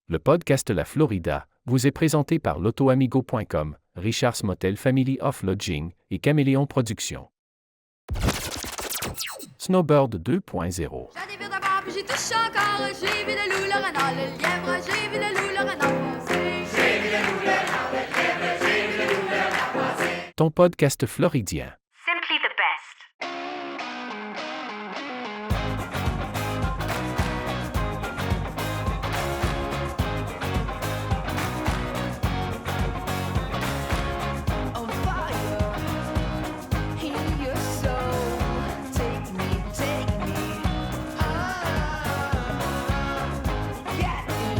Le podcast La Florida vous est présenté par l'autoamigo.com, Richard's Motel Family of Lodging et Caméléon Productions. Snowbird 2.0. J'ai des d'abord, puis j'y touche encore. J'ai vu le loup, le renard, le lièvre. J'ai vu le loup, le renard passer. J'ai vu le loup, le renard, le lièvre. J'ai vu le loup, le renard passer. Ton podcast floridien. Simply the best. On fire, hear your soul. Take me, get in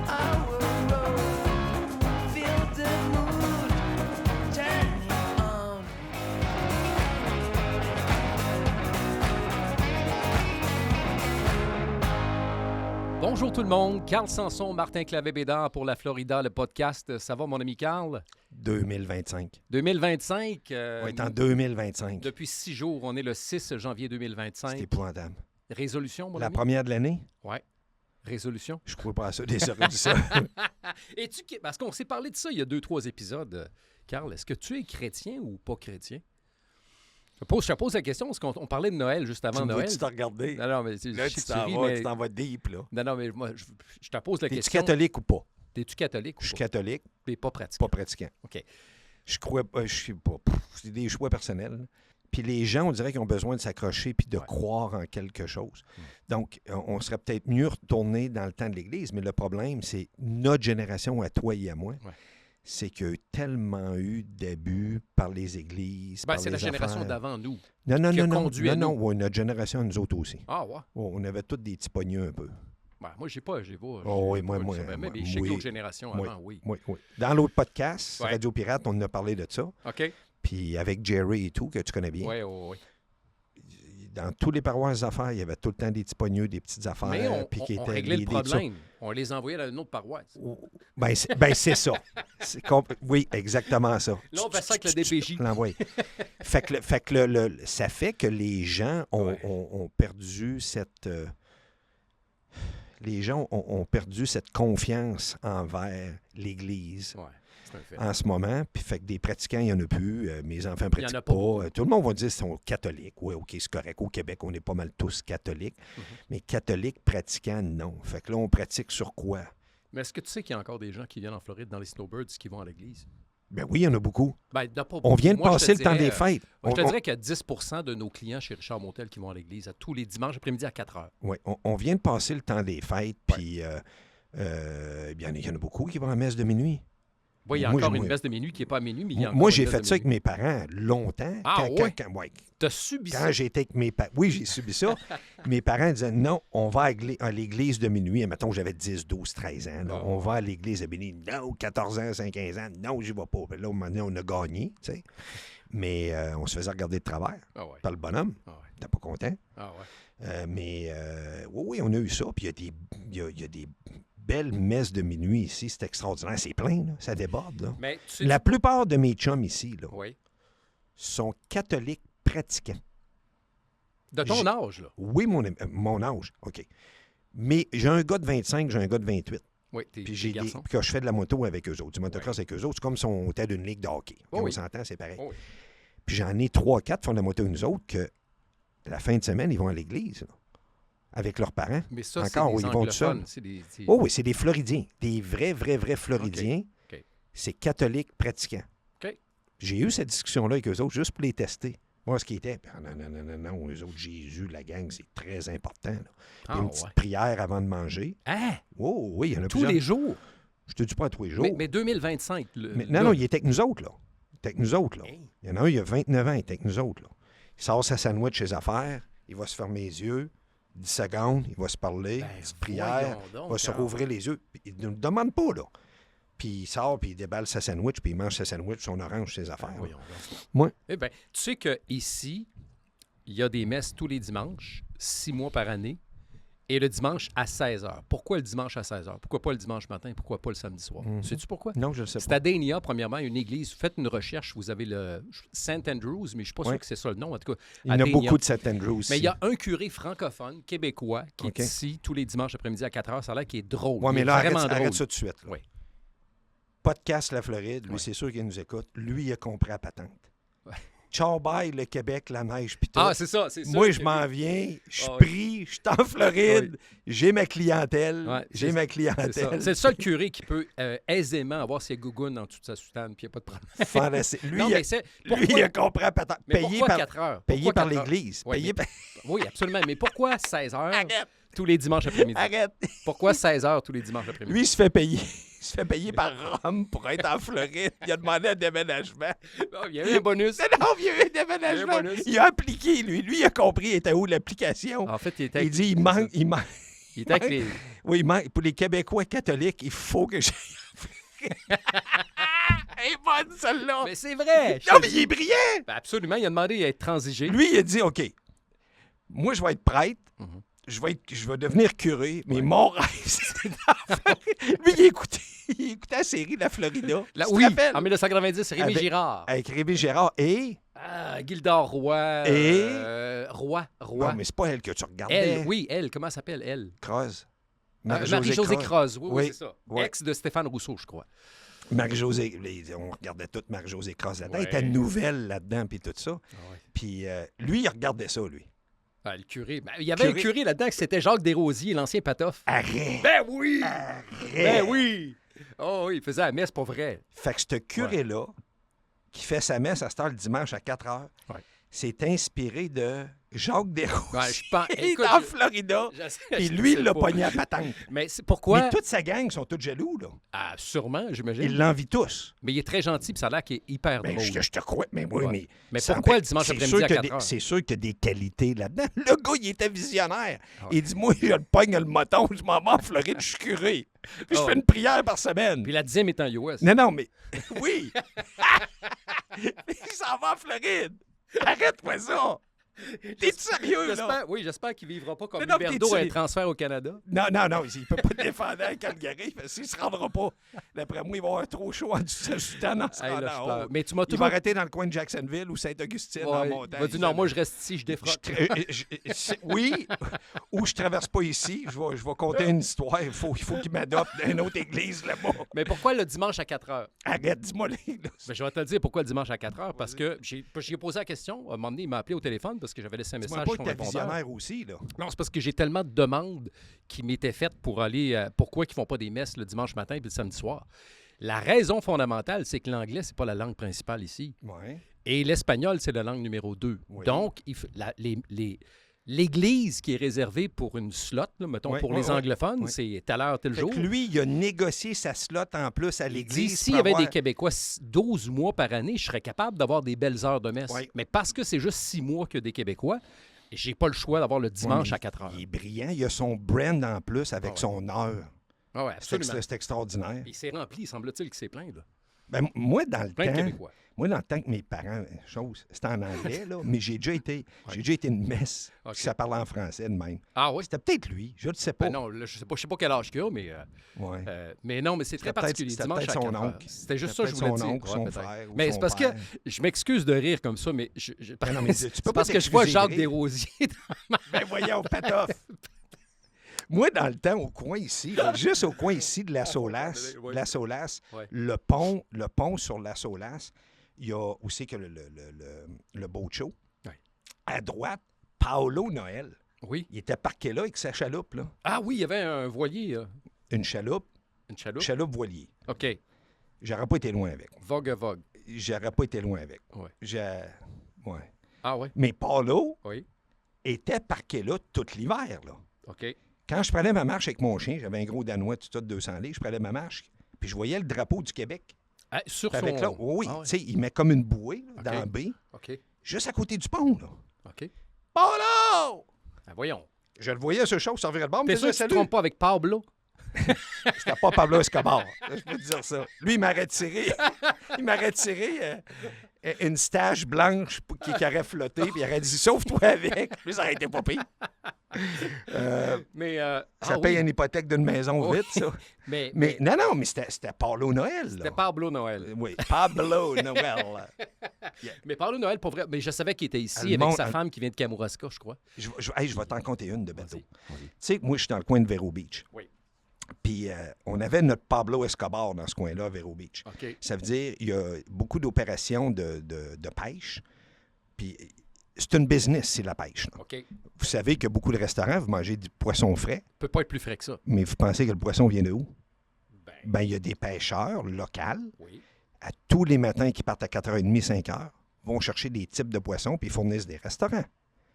our road. Feel the mood, turn it on. Bonjour tout le monde, Carl Sanson, Martin Clavet-Bédard pour la Florida, le podcast. Ça va mon ami Carl? 2025. 2025. On est en 2025. Depuis 6 jours, on est le 6 janvier 2025. C'est épouvantable. Résolution, mon La ami? première de l'année, Oui. Résolution. je crois pas à ça, des aurais dit ça. Parce qu'on s'est parlé de ça il y a 2-3 épisodes. Carl, est-ce que tu es chrétien ou pas chrétien? Je te pose la question parce qu'on parlait de Noël juste avant Tu me Noël. vois-tu t'as regardé? Non, mais Là, je tu sais que t'en ris, vas, mais- tu t'en vas deep, là. Non, mais moi, je te pose la T'es-tu question. catholique ou pas? T'es-tu catholique ou Je suis pas? catholique, Mais pas pratiquant. pas pratiquant. OK. Je crois pas, je suis pas. C'est des choix personnels. Puis les gens, on dirait qu'ils ont besoin de s'accrocher puis de Ouais. croire en quelque chose. Donc, on serait peut-être mieux retourné dans le temps de l'Église, mais le problème, c'est notre génération, à toi et à moi, Ouais. c'est qu'il y a eu tellement eu d'abus par les églises, Ben, par c'est les la génération affaires. d'avant nous. Non, non, qui a non, non, conduit à non, nous. non, ouais, notre génération, à nous autres aussi. Ah, ouais. Oh, on avait tous des petits pogneux un peu. Ben, moi, j'ai pas. Oh, oui, moi, pas moi, ça. Ben, moi, mais je sais que oui. l'autre génération Oui. avant, oui. Oui, oui. Dans l'autre podcast, Ouais. Radio Pirate, on en a parlé de ça. OK? Puis avec Jerry et tout, que tu connais bien. Oui, oui, oui. Dans tous les paroisses d'affaires, il y avait tout le temps des petits pogneux, des petites affaires. Mais on, puis qui on étaient réglait le des problème. On les envoyait dans une autre paroisse. Ben, c'est ça. Oui, exactement ça. Là, on fait ça avec le DPJ. L'envoie. Fait que ça fait que les gens ont perdu cette... les gens ont perdu cette confiance envers l'Église Oui, c'est un fait. en ce moment. Puis fait que des pratiquants, il n'y en a plus. Mes enfants ne Il y en pratiquent a pas. pas beaucoup. Tout le monde va dire qu'ils sont catholiques. Oui, OK, c'est correct. Au Québec, on est pas mal tous catholiques. Mais catholiques pratiquants, non. Fait que là, on pratique sur quoi? Mais est-ce que tu sais qu'il y a encore des gens qui viennent en Floride dans les Snowbirds qui vont à l'église? Ben oui, il y en a beaucoup. Ben, il y en a pas On beaucoup. vient de Moi, je passer te le temps dirais, des fêtes. Je te On- dirais qu'il y a 10 de nos clients chez Richard Motel qui vont à l'église à tous les dimanches après-midi à 4 heures. Oui, on vient de passer le temps des fêtes, puis bien, il y en a beaucoup qui vont à la messe de minuit. Oui, il y a Moi, encore je- une messe de minuit qui n'est pas à minuit, mais il y a encore Moi, une j'ai messe fait de ça avec minuit. mes parents longtemps. Ah, ouais? Ouais. T'as subi Quand ça? j'étais avec mes parents, oui, j'ai subi ça. Mes parents disaient non, on va à l'église de minuit. Mettons, j'avais 10, 12, 13 ans. là. Ah. On va à l'église de minuit. Non, 14 ans, 15 ans. Non, j'y vais pas. Puis là, au moment donné, on a gagné, tu sais. Mais on se faisait regarder de travers Ah ouais. par le bonhomme. Ah ouais. T'es pas content? Ah ouais. Oui, on a eu ça. Puis il y a des belles messes de minuit ici. C'est extraordinaire. C'est plein, là. Ça déborde, là. Mais tu sais, La plupart de mes chums ici, là, Oui. sont catholiques pratiquants. De ton J'ai- âge, là. Oui, mon âge, OK. Mais j'ai un gars de 25, j'ai un gars de 28. Oui, t'es Puis j'ai garçon. puis que je fais de la moto avec eux autres, du motocross avec eux autres. C'est comme si on était d'une ligue de hockey. Oh on oui. s'entend, c'est pareil. Oh oui. Puis j'en ai 3-4 qui font de la moto avec nous autres que la fin de semaine, ils vont à l'église, là, avec leurs parents. Mais ça, Encore, c'est oui, des ils vont tout seuls. anglophones. C'est Oh oui, c'est des Floridiens. Des vrais Floridiens. OK. C'est catholiques pratiquants. OK. J'ai eu cette discussion-là avec eux autres juste pour les tester. Moi, ce qui était, non, eux autres, Jésus, la gang, c'est très important. Là. Ah, Une petite ouais. prière avant de manger. Hein? Oh oui, il y en a Tous plusieurs. les jours? Je te dis pas à tous les jours. Mais 2025. Non, il était avec nous autres, là. Il était avec nous autres, là. Hey. Il y en a un, il a 29 ans, il était avec nous autres, là. Il sort sa sandwich chez affaires, il va se fermer les yeux, 10 secondes, il va se parler, Ben, petite prière, voyons donc, il va se Carl. rouvrir les yeux. Puis il ne nous demande pas, là. Puis il sort, puis il déballe sa sandwich, puis il mange sa sandwich, son orange, ses affaires. là. Voyons donc. Moi, Eh bien, tu sais qu'ici, il y a des messes tous les dimanches, 6 mois par année, Et le dimanche à 16h. Pourquoi le dimanche à 16h? Pourquoi pas le dimanche matin? Pourquoi pas le samedi soir? Sais-tu pourquoi? Non, je ne sais C'est pas. à Dania, premièrement, une église. Faites une recherche, vous avez le St. Andrews, mais je ne suis pas sûr Oui. que c'est ça le nom. En tout cas, Il y en à a Dania. beaucoup de St. Andrews aussi. Mais il y a un curé francophone, québécois, qui OK. est ici tous les dimanches après-midi à 4h. Ça a l'air qui est drôle. Oui, Il mais est là, vraiment arrête drôle. ça tout de suite. là. Oui. Podcast La Floride, lui, Ouais. c'est sûr qu'il nous écoute. Lui, il a compris la patente. Ouais. Ciao, bye, le Québec, la neige, puis tout. Ah, c'est ça, c'est ça. Moi, je m'en viens, je suis Ah oui. pris, je suis en Floride, j'ai ma clientèle, Ouais, j'ai c'est- ma C'est ça. clientèle. C'est le seul curé qui peut aisément avoir ses gougounes en dessous de sa soutane, puis il n'y a pas de problème. Fantastique. Lui, Non, il a, mais c'est... lui, Pourquoi... il a compris la patente. mais Payé pourquoi par, 4 heures? payé Pourquoi par 4 heures? l'Église. Ouais, Payé mais- par- Oui, absolument. Mais pourquoi 16h Arrête, tous les dimanches après-midi? arrête. Pourquoi 16h tous les dimanches après-midi? Lui, il se fait payer. Il se fait payer par Rome pour être en Floride. Il a demandé un déménagement. Oh, il y a eu un bonus. Non, il y a eu un déménagement. Il y a eu un bonus. Il a appliqué, lui. Lui, il a compris, il était où l'application. En fait, il était Il avec... dit, il manque. Il était avec les... Oui, il manque. Pour les Québécois catholiques, il faut que j'aille en Floride. Elle est bonne, celle-là. Mais c'est vrai! Non, mais il est brillant. Ben absolument, il a demandé à être transigé. Lui, il a dit, OK, moi, je vais être prêtre. Mhm. Je vais devenir curé, mais mon rêve, c'est d'en faire. Lui, il écoutait la série La Florida. Là, Tu te oui, rappelles? en 1990, Rémi Avec- Girard. Avec Rémi Gérard et... Ah, Gildor Roy. Et- Roy. Non, mais c'est pas elle que tu regardais. Elle, oui, elle. Comment s'appelle, elle? Croze. Marie-Josée Croze. Oui, Oui, c'est ça. oui. Ex de Stéphane Rousseau, je crois. Marie-Josée, on regardait toute Marie-Josée Croze là-dedans. Ouais. Elle était nouvelle là-dedans, puis tout ça. Ah, ouais. Puis lui, il regardait ça, lui. Ah, le curé. Ben, il y avait un Curé. curé là-dedans qui c'était Jacques Desrosiers, l'ancien patoff. Arrête! Ben oui! Arrête! Ben oui! Oh oui, il faisait la messe, pas vrai. Fait que ce curé-là, qui fait sa messe à cette heure le dimanche à 4 heures, Ouais. s'est inspiré de Jacques Desrosiers. Ouais, je pense- Il est écoute, en je- Florida. Je Puis sais lui, il l'a pas. pogné à patente. Mais c'est pourquoi? Mais toute sa gang sont tous jaloux, là. Ah, sûrement, j'imagine. Ils l'envient tous. Mais il est très gentil, puis ça a l'air qu'il est hyper Ben, drôle. je te crois, mais oui, Ouais. mais... Mais ça pourquoi empêche- le dimanche c'est après-midi sûr à que 4 heures? C'est sûr qu'il y a des qualités là-dedans. Le gars, il était visionnaire. Ah ouais. Il dit, moi, je le pogne le moton, je m'en vais en Floride, je suis curé. Puis je Ah fais ouais. une prière par semaine. Puis la 10e est en US. Non, mais... Oui! Il s'en va en Floride. Arrête-moi ça! T'es sérieux, là? J'espère, oui, j'espère qu'il ne vivra pas comme Mais non, mais Huberdeau t'es un sérieux? transfert au Canada. Non, il peut pas te défendre à Calgary parce qu'il se rendra pas. D'après moi, il va avoir trop chaud en dessous de sa soutane en se Hey, là, rendant je en pleure. haut. Mais tu m'as Il toujours... va arrêter dans le coin de Jacksonville ou Saint-Augustine en Ouais, montagne. il va dire, non, moi, je reste ici, je défroque. Oui, ou je traverse pas ici. Je vais compter une histoire. Il faut qu'il m'adopte dans une autre église là-bas. Mais pourquoi le dimanche à 4 heures? Arrête, dis-moi là. Ben, je vais te le dire pourquoi le dimanche à 4 heures. Parce que j'ai posé la question. À un moment donné, il m'a appelé au téléphone parce que j'avais laissé un Dis-moi message pas sur que son t'es répondeur. visionnaire aussi, là. Non, c'est parce que j'ai tellement de demandes qui m'étaient faites pour aller... pourquoi ils font pas des messes le dimanche matin puis le samedi soir? La raison fondamentale, c'est que l'anglais, c'est pas la langue principale ici. Ouais. Et l'espagnol, c'est la langue numéro 2. Oui. Donc, l'église qui est réservée pour une slot, là, mettons, Oui, pour oui, les oui. anglophones, Oui. c'est telle heure, tel Fait jour. que lui, il a négocié sa slot en plus à Il dit, l'église. s'il y pour avait des avoir- Québécois 12 mois par année, je serais capable d'avoir des belles heures de messe. Oui. Mais parce que c'est juste 6 mois que des Québécois, j'ai pas le choix d'avoir le dimanche Ouais, à 4 heures. Il est brillant. Il a son brand en plus avec Ah ouais. son heure. Ah ouais, absolument. C'est extraordinaire. Il s'est rempli, semble-t-il, qu'il s'est plaint. Là. Ben, moi, dans le Plein de temps... Québécois. Moi, dans le temps que mes parents, c'était en anglais, là, mais j'ai déjà été une messe. Ok. Ça parlait en français de même. Ah oui? C'était peut-être lui, je ne sais pas. Ben non, là, je sais pas quel âge qu'il a, Ouais. mais non, mais c'est très C'était particulier. peut-être- Dimanche c'était à peut-être 4 son heures. oncle. C'était juste C'était ça que je voulais son dire. oncle, Ouais, son peut-être. frère ou Mais son c'est parce père. que je m'excuse de rire comme ça, mais Ben non, mais tu peux c'est pas parce que je vois t'excuser de Jacques rire. Desrosiers. Ben voyons, patoff! Moi, dans le temps, au coin ici, là, juste au coin ici de la Solace, Oui. la Solace, Ouais. le pont sur la Solace, il y a aussi que le boat show. Ouais. À droite, Paolo Noël. Oui. Il était parqué là avec sa chaloupe, là. Ah oui, il y avait un voilier, Une chaloupe, une chaloupe. chaloupe voilier. OK. J'aurais pas été loin avec. Vogue à vogue. J'aurais pas été loin avec. Ouais. Ouais. Ah oui? Mais Paolo Oui. était parqué là tout l'hiver, là. OK. Quand je prenais ma marche avec mon chien, j'avais un gros Danois tout ça de 200 livres, je prenais ma marche, puis je voyais le drapeau du Québec. Ah, sur Puis avec son... là, oui, Ah ouais. tu sais, il met comme une bouée là, OK. dans la baie, OK. juste à côté du pont, là. OK. Paolo! Ah, voyons. Je le voyais ce show servir le bord, T'es mais sûr que tu ne te trompes pas avec Pablo? C'était pas Pablo Escobar. Je peux te dire ça. Lui, il m'aurait tiré. Une stache blanche qui aurait flotté, puis il aurait dit sauve-toi avec. Puis ça aurait été pas pire. Mais, Ça paye une hypothèque d'une maison Oui. vite, ça. mais Mais non, mais c'était Pablo Noël. c'était Là. Pablo Noël. Oui, Pablo Noël. Mais Pablo Noël, pour vrai, mais je savais qu'il était ici Le avec monde- sa femme qui vient de Kamouraska, je crois. Je vais t'en compter une de bateau. Vas-y. Tu sais, moi, je suis dans le coin de Vero Beach. Oui. Puis on avait notre Pablo Escobar dans ce coin-là, à Vero Beach. OK. Ça veut dire qu'il y a beaucoup d'opérations de pêche. Puis c'est une business, c'est la pêche. Là. OK. Vous savez que beaucoup de restaurants, vous mangez du poisson frais, Peut pas être plus frais que ça. mais vous pensez que le poisson vient de où? Ben, Ben, il y a des pêcheurs locaux, oui. à tous les matins qui partent à 4h30, 5h, vont chercher des types de poissons puis ils fournissent des restaurants.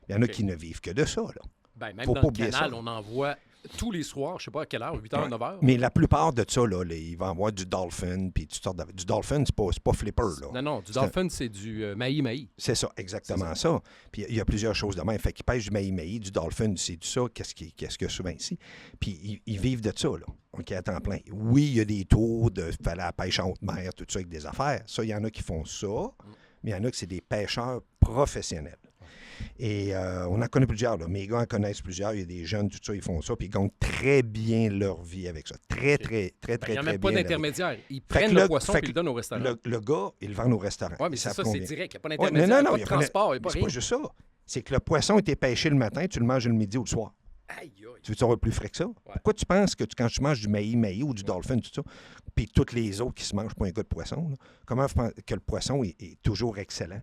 Il y en a OK. qui ne vivent que de ça. Là. Ben, même Faut dans pas le oublier canal, ça. on envoie tous les soirs, je sais pas à quelle heure, 8h, Ouais. 9h. Mais la plupart de ça, là, il va y avoir du dolphin, puis toutes sortes du dolphin, c'est pas flipper. Là. Non, non, du C'est dolphin, c'est du maï-maï. C'est ça, exactement ça. Puis il y a plusieurs choses de même. Fait qu'ils pêchent du maï-maï, du dolphin, c'est du ça, qu'est-ce qu'il y a souvent ici. Puis ils vivent de ça, là, OK, à temps plein. Oui, il y a des tours de faire la pêche en haute mer, tout ça avec des affaires. Ça, il y en a qui font ça, mais il y en a qui c'est des pêcheurs professionnels. Et on en connaît plusieurs, là. Mes gars en connaissent plusieurs. Il y a des jeunes, tout ça, ils font ça, puis ils gagnent très bien leur vie avec ça. Très, très, très, Ben, très, il n'y a très même pas bien. d'intermédiaire. Ils Fait prennent que le là- poisson fait et que ils le donnent au restaurant. Le gars, il le vend au restaurant. Oui, mais Ils c'est savent ça, c'est combien. direct. Il n'y a pas Ouais, d'intermédiaire, pas de il y a transport, il n'y a mais pas c'est rien. pas juste ça. C'est que le poisson était pêché le matin, tu le manges le midi ou le soir. Aïe, aïe. Tu veux avoir plus frais que ça? Pourquoi tu penses que quand tu manges du maï ou du dolphin, tout ça, puis toutes les autres qui se mangent pas un gars de poisson, là, comment vous pensez que le poisson est toujours excellent?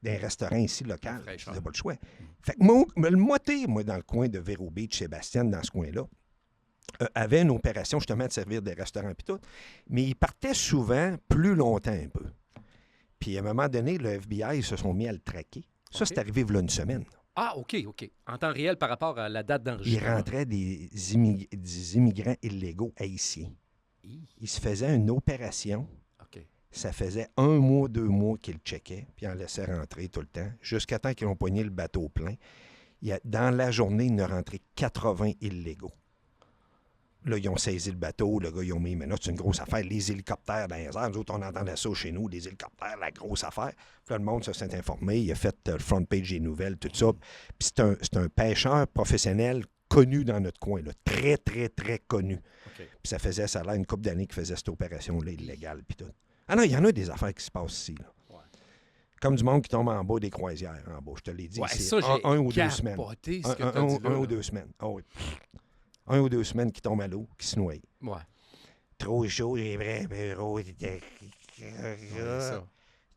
Dans un restaurant ici local, fraîcheur. c'est pas le choix. Fait que le moitié, moi, dans le coin de Vero Beach, Sébastien, dans ce coin-là, avait une opération justement de servir des restaurants puis tout, mais il partait souvent plus longtemps un peu. Puis à un moment donné, le FBI se sont mis à le traquer. Ça, OK. c'est arrivé il y a une semaine. Ah, OK, OK. En temps réel par rapport à la date Il d'enregistrement. rentrait des immigrants illégaux haïtiens. Il se faisait une opération. OK. Ça faisait 1 mois, 2 mois qu'il le checkait, puis il en laissait rentrer tout le temps, jusqu'à temps qu'ils ont pogné le bateau plein. Dans la journée, il en a rentré 80 illégaux. Là, ils ont saisi le bateau, le gars, ils ont mis, mais là, c'est une grosse affaire. Les hélicoptères dans les airs, nous autres, on entendait ça chez nous, les hélicoptères, la grosse affaire. Puis là, le monde s'est informé, il a fait le front page des nouvelles, tout ça. Puis c'est un pêcheur professionnel connu dans notre coin, là, très, très, très connu. OK. Puis ça faisait, ça a l'air une couple d'années qu'il faisait cette opération-là illégale, puis tout. Ah non, il y en a des affaires qui se passent ici, là. Ouais. Comme du monde qui tombe en bas des croisières, en bas, je te l'ai dit. Ouais, c'est ça, j'ai un ou 2 semaines. capoté ce que Un t'as dit là, ou là. 2 semaines. Ah oui. 1 ou 2 semaines qui tombent à l'eau, qui se noient. Ouais, Trop chaud, les vrais bureaux étaient ça.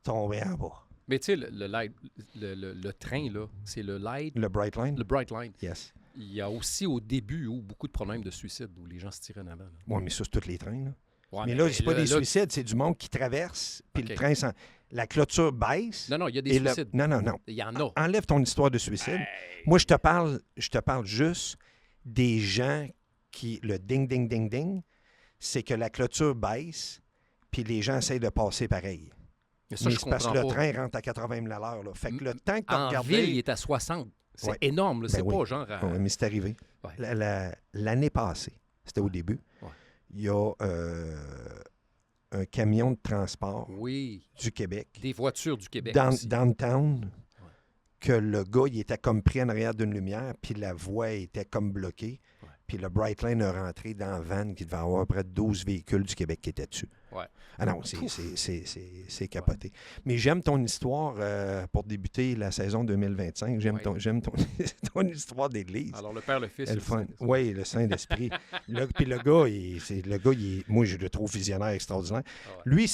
tombés en bas. Mais tu sais, le train, là, c'est le light, Le Bright Line? le Bright Line. Yes. Il y a aussi au début eu beaucoup de problèmes de suicide où les gens se tiraient en avant. Là. Oui, mais ça, c'est tous les trains, là. Ouais, mais là, c'est pas des là- suicides, c'est du monde qui traverse, puis OK. le train, la clôture baisse. Non, non, il y a des et suicides. Non, non, non. Il y en a. Enlève ton histoire de suicide. Moi, je te parle juste des gens qui, le ding, ding, ding, ding, c'est que la clôture baisse, puis les gens essayent de passer pareil. Mais ça, Mais je c'est parce comprends que le pas. train rentre à 80 000 à l'heure. Là. Fait que le temps que tu En regardais... ville, il est à 60. C'est Ouais. énorme. Là. Ben C'est oui. pas genre à... Oui, mais c'est arrivé. Ouais. L'année passée, c'était au début, Ouais. il y a un camion de transport Oui, du Québec, des voitures du Québec aussi. downtown, que le gars, il était comme pris en arrière d'une lumière, puis la voie était comme bloquée. Ouais. Puis le Bright Line a rentré dans la van qui devait avoir près de 12 véhicules du Québec qui étaient dessus. Ouais. Ah non, c'est capoté. Mais j'aime ton histoire pour débuter la saison 2025. J'aime Ouais. ton histoire d'église. Alors, le Père, le Fils C'est et le le fun. Saint-Esprit. Oui, le Saint-Esprit. Puis le gars, moi, je le trouve visionnaire extraordinaire. Ah ouais. Lui,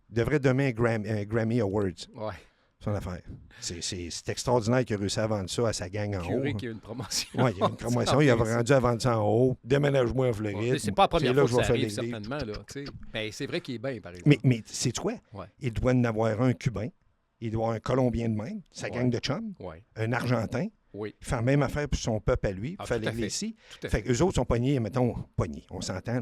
devrait donner un Grammy Awards, Ouais. son affaire. C'est extraordinaire qu'il a réussi à vendre ça à sa gang en haut. Curé qui a eu une promotion. Oui, il y a une promotion, il a rendu à vendre ça en haut. Déménage-moi en Floride. Ouais, c'est pas la première là fois que je vais ça faire arrive, l'église. certainement. Là, tu sais. Ben, c'est vrai qu'il est bien, par exemple. Mais c'est quoi? Ouais. Il doit en avoir un Cubain. Il doit avoir un Colombien de même, sa Ouais. gang de chums. Ouais. Un Argentin. Oui, Il fait la même affaire pour son peuple à lui. Ah, Il fait tout à l'église fait. ici. tout à Fait fait. qu'eux autres sont pognés, mettons, pognés, on s'entend.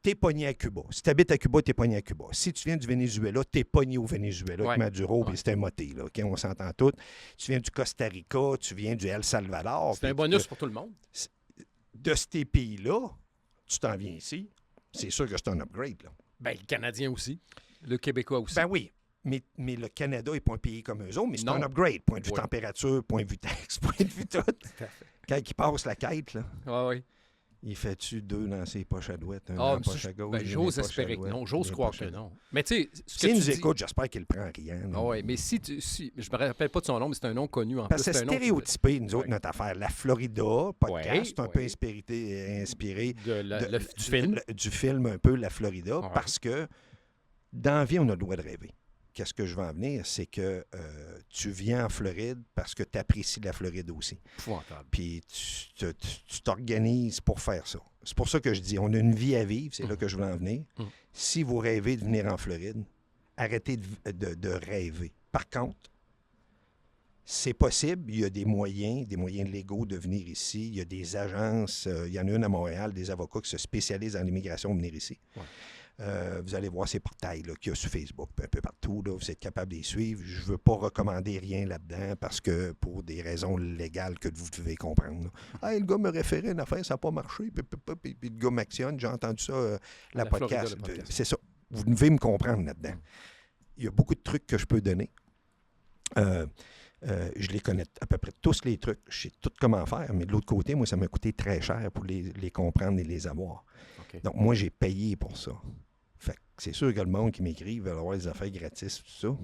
T'es pogné à Cuba. Si t'habites à Cuba, t'es pogné à Cuba. Si tu viens du Venezuela, t'es pogné au Venezuela Ouais. avec Maduro, puis Ouais. c'est un moté, là, OK? On s'entend tous. Tu viens du Costa Rica, tu viens du El Salvador. C'est un puis bonus pour tout le monde. de ces pays-là, tu t'en viens ici, c'est sûr que c'est un upgrade, là. Ben, le Canadien aussi. Le Québécois aussi. Ben oui. Mais le Canada n'est pas un pays comme eux autres, mais c'est Non. un upgrade. Point de vue Oui. température, point de vue taxe, point de vue tout. Quand il passe la quête, là, Oui. il fait-tu 2 dans ses poches à droite, un Ah, dans la mais poche à gauche? ben, une j'ose dans les poches à espérer que droite, non. J'ose une croire poche que à non. Mais tu sais, ce que S'il tu nous dis... écoute, j'espère qu'il ne prend rien. là. Ah ouais, mais si je me rappelle pas de son nom, mais c'est un nom connu en Parce plus. que c'est un nom qui- stéréotypé, nous autres, Ouais. notre affaire. La Florida, podcast, Ouais, un peu ouais. inspiré du film. du film un peu La Florida, Ouais. parce que dans la vie, on a le droit de rêver. Qu'est-ce que je veux en venir? C'est que tu viens en Floride parce que tu apprécies la Floride aussi. Épouvantable. Puis tu t'organises pour faire ça. C'est pour ça que je dis, on a une vie à vivre, c'est là que je veux en venir. Mm. Si vous rêvez de venir en Floride, arrêtez de rêver. Par contre, c'est possible, il y a des moyens légaux de venir ici. Il y a des agences, il y en a une à Montréal, des avocats qui se spécialisent en immigration pour venir ici. Ouais. Vous allez voir ces portails là, qu'il y a sur Facebook, un peu partout. Là, vous êtes capable de les suivre. Je ne veux pas recommander rien là-dedans parce que pour des raisons légales que vous devez comprendre. là. Hey, le gars me référait une affaire, ça n'a pas marché. Puis le gars m'actionne. J'ai entendu ça, la Florida, podcast. le podcast. C'est ça. Vous devez me comprendre là-dedans. Il y a beaucoup de trucs que je peux donner. Je les connais à peu près tous les trucs. Je sais tout comment faire, mais de l'autre côté, moi, ça m'a coûté très cher pour les comprendre et les avoir. OK. Donc, moi, j'ai payé pour ça. Fait que c'est sûr que le monde qui m'écrit veut avoir des affaires gratis, tout ça.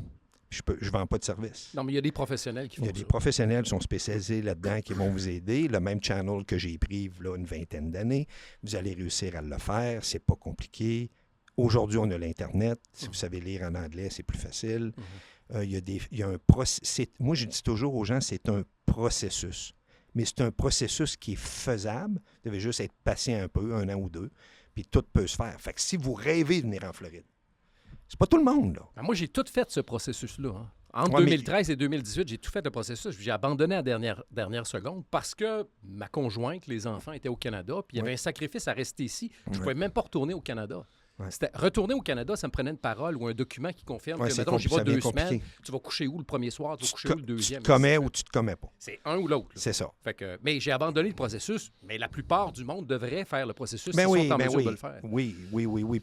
Je ne vends pas de service. Non, mais il y a des professionnels qui Il font y a des ça. professionnels qui sont spécialisés là-dedans qui vont vous aider. Le même channel que j'ai pris là, une vingtaine d'années, vous allez réussir à le faire. C'est pas compliqué. Aujourd'hui, on a l'Internet. Si vous savez lire en anglais, c'est plus facile. Il y a un processus. Moi, je dis toujours aux gens, c'est un processus. Mais c'est un processus qui est faisable. Vous devez juste être patient un peu, 1 an ou 2, puis tout peut se faire. Fait que si vous rêvez de venir en Floride, c'est pas tout le monde, là. Ben, moi, j'ai tout fait ce processus-là. Hein. Entre Ouais, mais- 2013 et 2018, j'ai tout fait le processus. J'ai abandonné à la dernière seconde parce que ma conjointe, les enfants étaient au Canada, puis il y avait Ouais. un sacrifice à rester ici. Je ne Ouais. pouvais même pas retourner au Canada. Ouais. C'était retourner au Canada, ça me prenait une parole ou un document qui confirme Ouais, que, c'est mettons, j'y vais ça devient 2 semaines, compliqué. tu vas coucher où le premier soir, tu vas coucher où le Tu deuxième. te commets ou tu te commets pas. C'est un ou l'autre. là. C'est ça. Fait que, mais j'ai abandonné le processus, mais la plupart du monde devrait faire le processus Ben s'ils oui, sont en ben mesure oui. de le faire. Oui.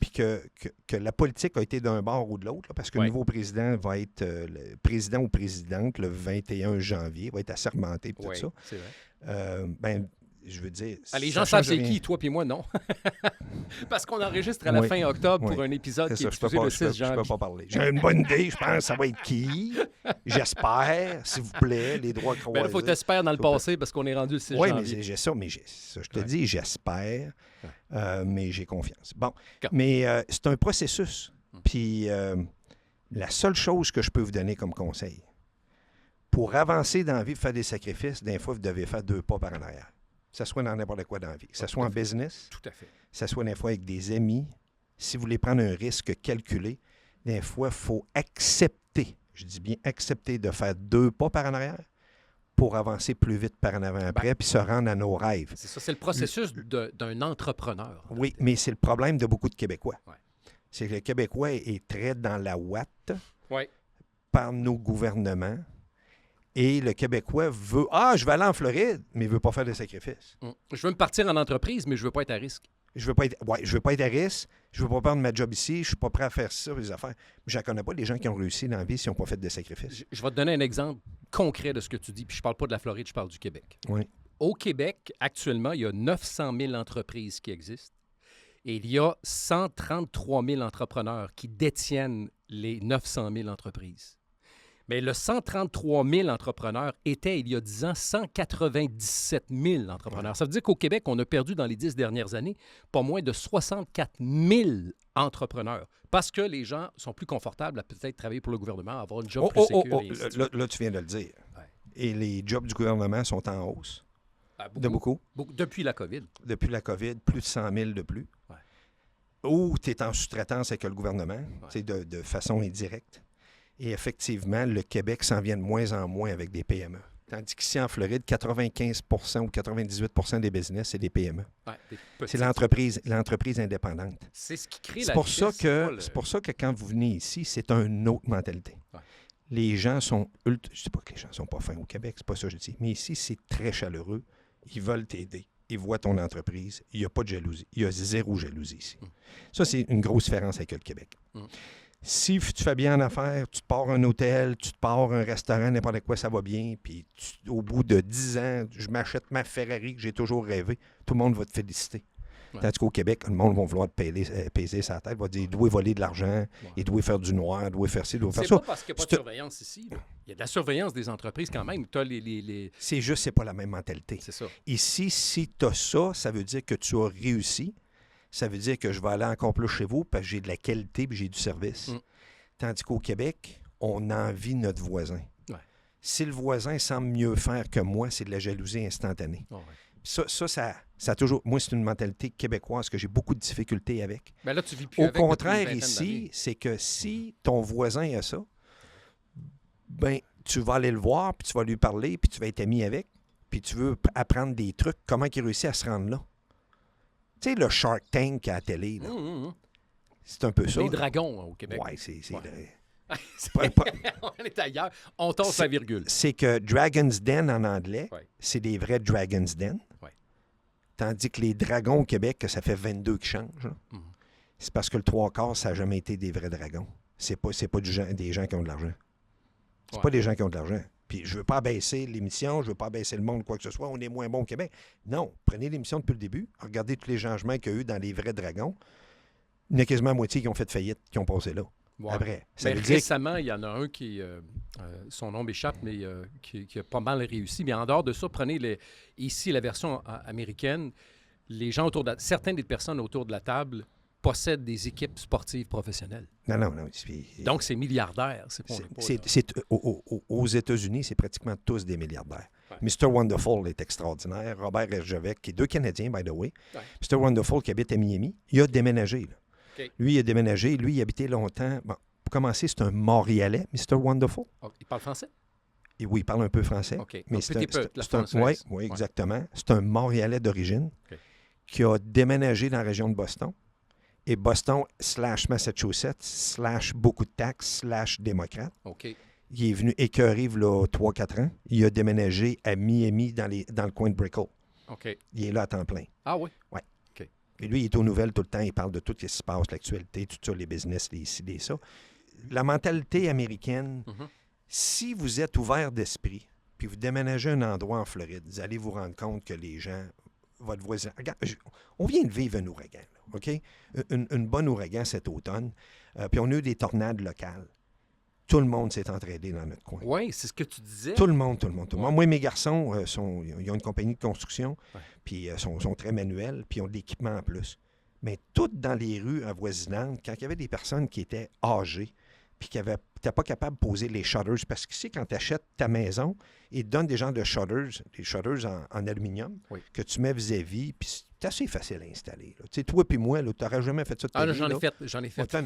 Puis que la politique a été d'un bord ou de l'autre, là, parce que Ouais. le nouveau président va être le président ou présidente le 21 janvier, va être assermenté et tout Oui, ça. c'est vrai. Ben, je veux dire. Ah, les ça gens savent change c'est rien. qui, toi puis moi, non. Parce qu'on enregistre à la Oui. fin octobre pour Oui. un épisode C'est qui est ça, je peux diffusé pas, le je peux- 6 je peux janvier. pas parler. J'ai une bonne idée, je pense que ça va être qui. J'espère, s'il vous plaît, les droits croisés. Ben là, faut t'espérer dans le S'il vous plaît. passé parce qu'on est rendu le 6 Oui, mais janvier. j'ai ça, je te Ouais. dis, j'espère, mais j'ai confiance. Bon, Quand- mais c'est un processus. Puis la seule chose que je peux vous donner comme conseil, pour avancer dans la vie, faire des sacrifices, des fois, vous devez faire 2 pas par en arrière. Que ce soit dans n'importe quoi dans la vie. Que ce soit en business, Tout à fait. que ce soit des fois avec des amis. Si vous voulez prendre un risque calculé, des fois, il faut accepter, je dis bien accepter de faire 2 pas par en arrière pour avancer plus vite par en avant après, puis se rendre à nos rêves. C'est ça, c'est le processus d'un entrepreneur. Oui, mais c'est le problème de beaucoup de Québécois. Ouais. C'est que le Québécois est très dans la ouate Oui. par nos gouvernements. Et le Québécois veut « Ah, je vais aller en Floride », mais il ne veut pas faire de sacrifices. Je veux me partir en entreprise, mais je veux pas être à risque. Je veux pas être, je veux pas être à risque, je veux pas prendre ma job ici, je suis pas prêt à faire ça, les affaires. Je ne connais pas des gens qui ont réussi dans la vie s'ils n'ont pas fait de sacrifices. Je vais te donner un exemple concret de ce que tu dis, puis je parle pas de la Floride, je parle du Québec. Oui. Au Québec, actuellement, il y a 900 000 entreprises qui existent et il y a 133 000 entrepreneurs qui détiennent les 900 000 entreprises. Mais le 133 000 entrepreneurs était, il y a 10 ans, 197 000 entrepreneurs. Ça veut dire qu'au Québec, on a perdu dans les 10 dernières années pas moins de 64 000 entrepreneurs parce que les gens sont plus confortables à peut-être travailler pour le gouvernement, avoir une job plus sécure. et ainsi de suite. Là, tu viens de le dire. Ouais. Et les jobs du gouvernement sont en hausse. Ah, De beaucoup. Depuis la COVID. Depuis la COVID, plus de 100 000 de plus. Ouais. Ou tu es en sous-traitance avec le gouvernement, c'est de façon indirecte. Et effectivement, le Québec s'en vient de moins en moins avec des PME. Tandis qu'ici, en Floride, 95 ou 98 des business, c'est des PME. Ouais, des C'est petites- l'entreprise indépendante. C'est ce qui crée C'est la pour, ça richesse, que, pas le- c'est pour ça que quand vous venez ici, c'est une autre mentalité. Ouais. Les gens sont ultra... Je ne dis pas que les gens ne sont pas fins au Québec, c'est pas ça que je dis. Mais ici, c'est très chaleureux. Ils veulent t'aider. Ils voient ton entreprise. Il n'y a pas de jalousie. Il y a 0 jalousie ici. Ça, c'est une grosse différence avec le Québec. Si tu fais bien en affaires, tu te pars un hôtel, tu te pars un restaurant, n'importe quoi, ça va bien. Puis au bout de 10 ans, je m'achète ma Ferrari que j'ai toujours rêvé. Tout le monde va te féliciter. Ouais. Tandis qu'au Québec, le monde va vouloir te peser sa tête, va dire il doit voler de l'argent, il doit faire du noir, il doit faire ci, il doit faire C'est ça. pas parce qu'il n'y a pas de surveillance ici. Là. Il y a de la surveillance des entreprises quand même. Tu as les... C'est juste, c'est pas la même mentalité. C'est ça. Ici, si tu as ça, ça veut dire que tu as réussi. Ça veut dire que je vais aller encore plus chez vous parce que j'ai de la qualité et j'ai du service. Tandis qu'au Québec, on envie notre voisin. Ouais. Si le voisin semble mieux faire que moi, c'est de la jalousie instantanée. Oh, ouais. Ça a toujours... Moi, c'est une mentalité québécoise que j'ai beaucoup de difficultés avec. Ben là, tu vis plus Au avec depuis une contraire, vingtaine ici, d'années. c'est que si ton voisin a ça, ben tu vas aller le voir, puis tu vas lui parler, puis tu vas être ami avec, puis tu veux apprendre des trucs, comment il réussit à se rendre là. Tu sais, le Shark Tank à la télé, là, c'est un peu ça. Les là. dragons au Québec. Ouais, c'est Ouais. On est ailleurs. On torse la virgule. C'est que Dragon's Den en anglais, Ouais. c'est des vrais Dragon's Den. Ouais. Tandis que les dragons au Québec, que ça fait 22 qui changent, là, c'est parce que le 3/4, ça n'a jamais été des vrais dragons. C'est pas des gens qui ont de l'argent. C'est Ouais. pas des gens qui ont de l'argent. Puis je veux pas abaisser l'émission, je veux pas abaisser le monde, quoi que ce soit. On est moins bon au Québec. Non, prenez l'émission depuis le début, regardez tous les changements qu'il y a eu dans les vrais dragons. Il y en a quasiment la moitié qui ont fait faillite, qui ont passé là. Ouais. Après. Ça Mais veut dire récemment, il y en a un qui, son nom m'échappe, mais qui a pas mal réussi. Mais en dehors de ça, prenez ici la version américaine. Les gens certaines des personnes autour de la table possèdent des équipes sportives professionnelles. Non. Donc, c'est milliardaire. C'est pas, aux États-Unis, c'est pratiquement tous des milliardaires. Ouais. Mr. Wonderful est extraordinaire. Robert Herjavec, qui est 2 Canadiens, by the way. Ouais. Mr. Wonderful, qui habite à Miami, il a déménagé. Là. OK. Lui, il a déménagé. Lui, il habitait longtemps. Bon, pour commencer, c'est un Montréalais, Mr. Wonderful. Oh, il parle français? Et oui, il parle un peu français. OK. Mais Donc, c'est petit peu, la c'est un- française. oui, Ouais. exactement. C'est un Montréalais d'origine OK. qui a déménagé dans la région de Boston. Et Boston / Massachusetts / beaucoup de taxes / démocrate. OK. Il est venu écœurer, là, 3-4 ans. Il a déménagé à Miami, dans le coin de Brickell. OK. Il est là à temps plein. Ah oui? Et lui, il est aux nouvelles tout le temps. Il parle de tout ce qui se passe, l'actualité, tout ça, les business, les ci, les ça. La mentalité américaine, si vous êtes ouvert d'esprit, puis vous déménagez un endroit en Floride, vous allez vous rendre compte que les gens, votre voisin... Regarde, on vient de vivre un ouragan, là, OK? Une bonne ouragan cet automne. Puis on a eu des tornades locales. Tout le monde s'est entraidé dans notre coin. Oui, c'est ce que tu disais. Tout le monde. Ouais. Moi, mes garçons, ils ont une compagnie de construction, Ouais. puis sont très manuels, puis ils ont de l'équipement en plus. Mais toutes dans les rues avoisinantes, quand il y avait des personnes qui étaient âgées, puis qui n'étaient pas capables de poser les shutters, parce qu'ici, quand tu achètes ta maison, ils te donnent des genres de shutters, des shutters en aluminium, Oui. que tu mets vis-à-vis, puis c'est assez facile à installer. Tu sais, toi puis moi, tu n'aurais jamais fait ça de ta Ah, vie, j'en là. ai fait. Attends,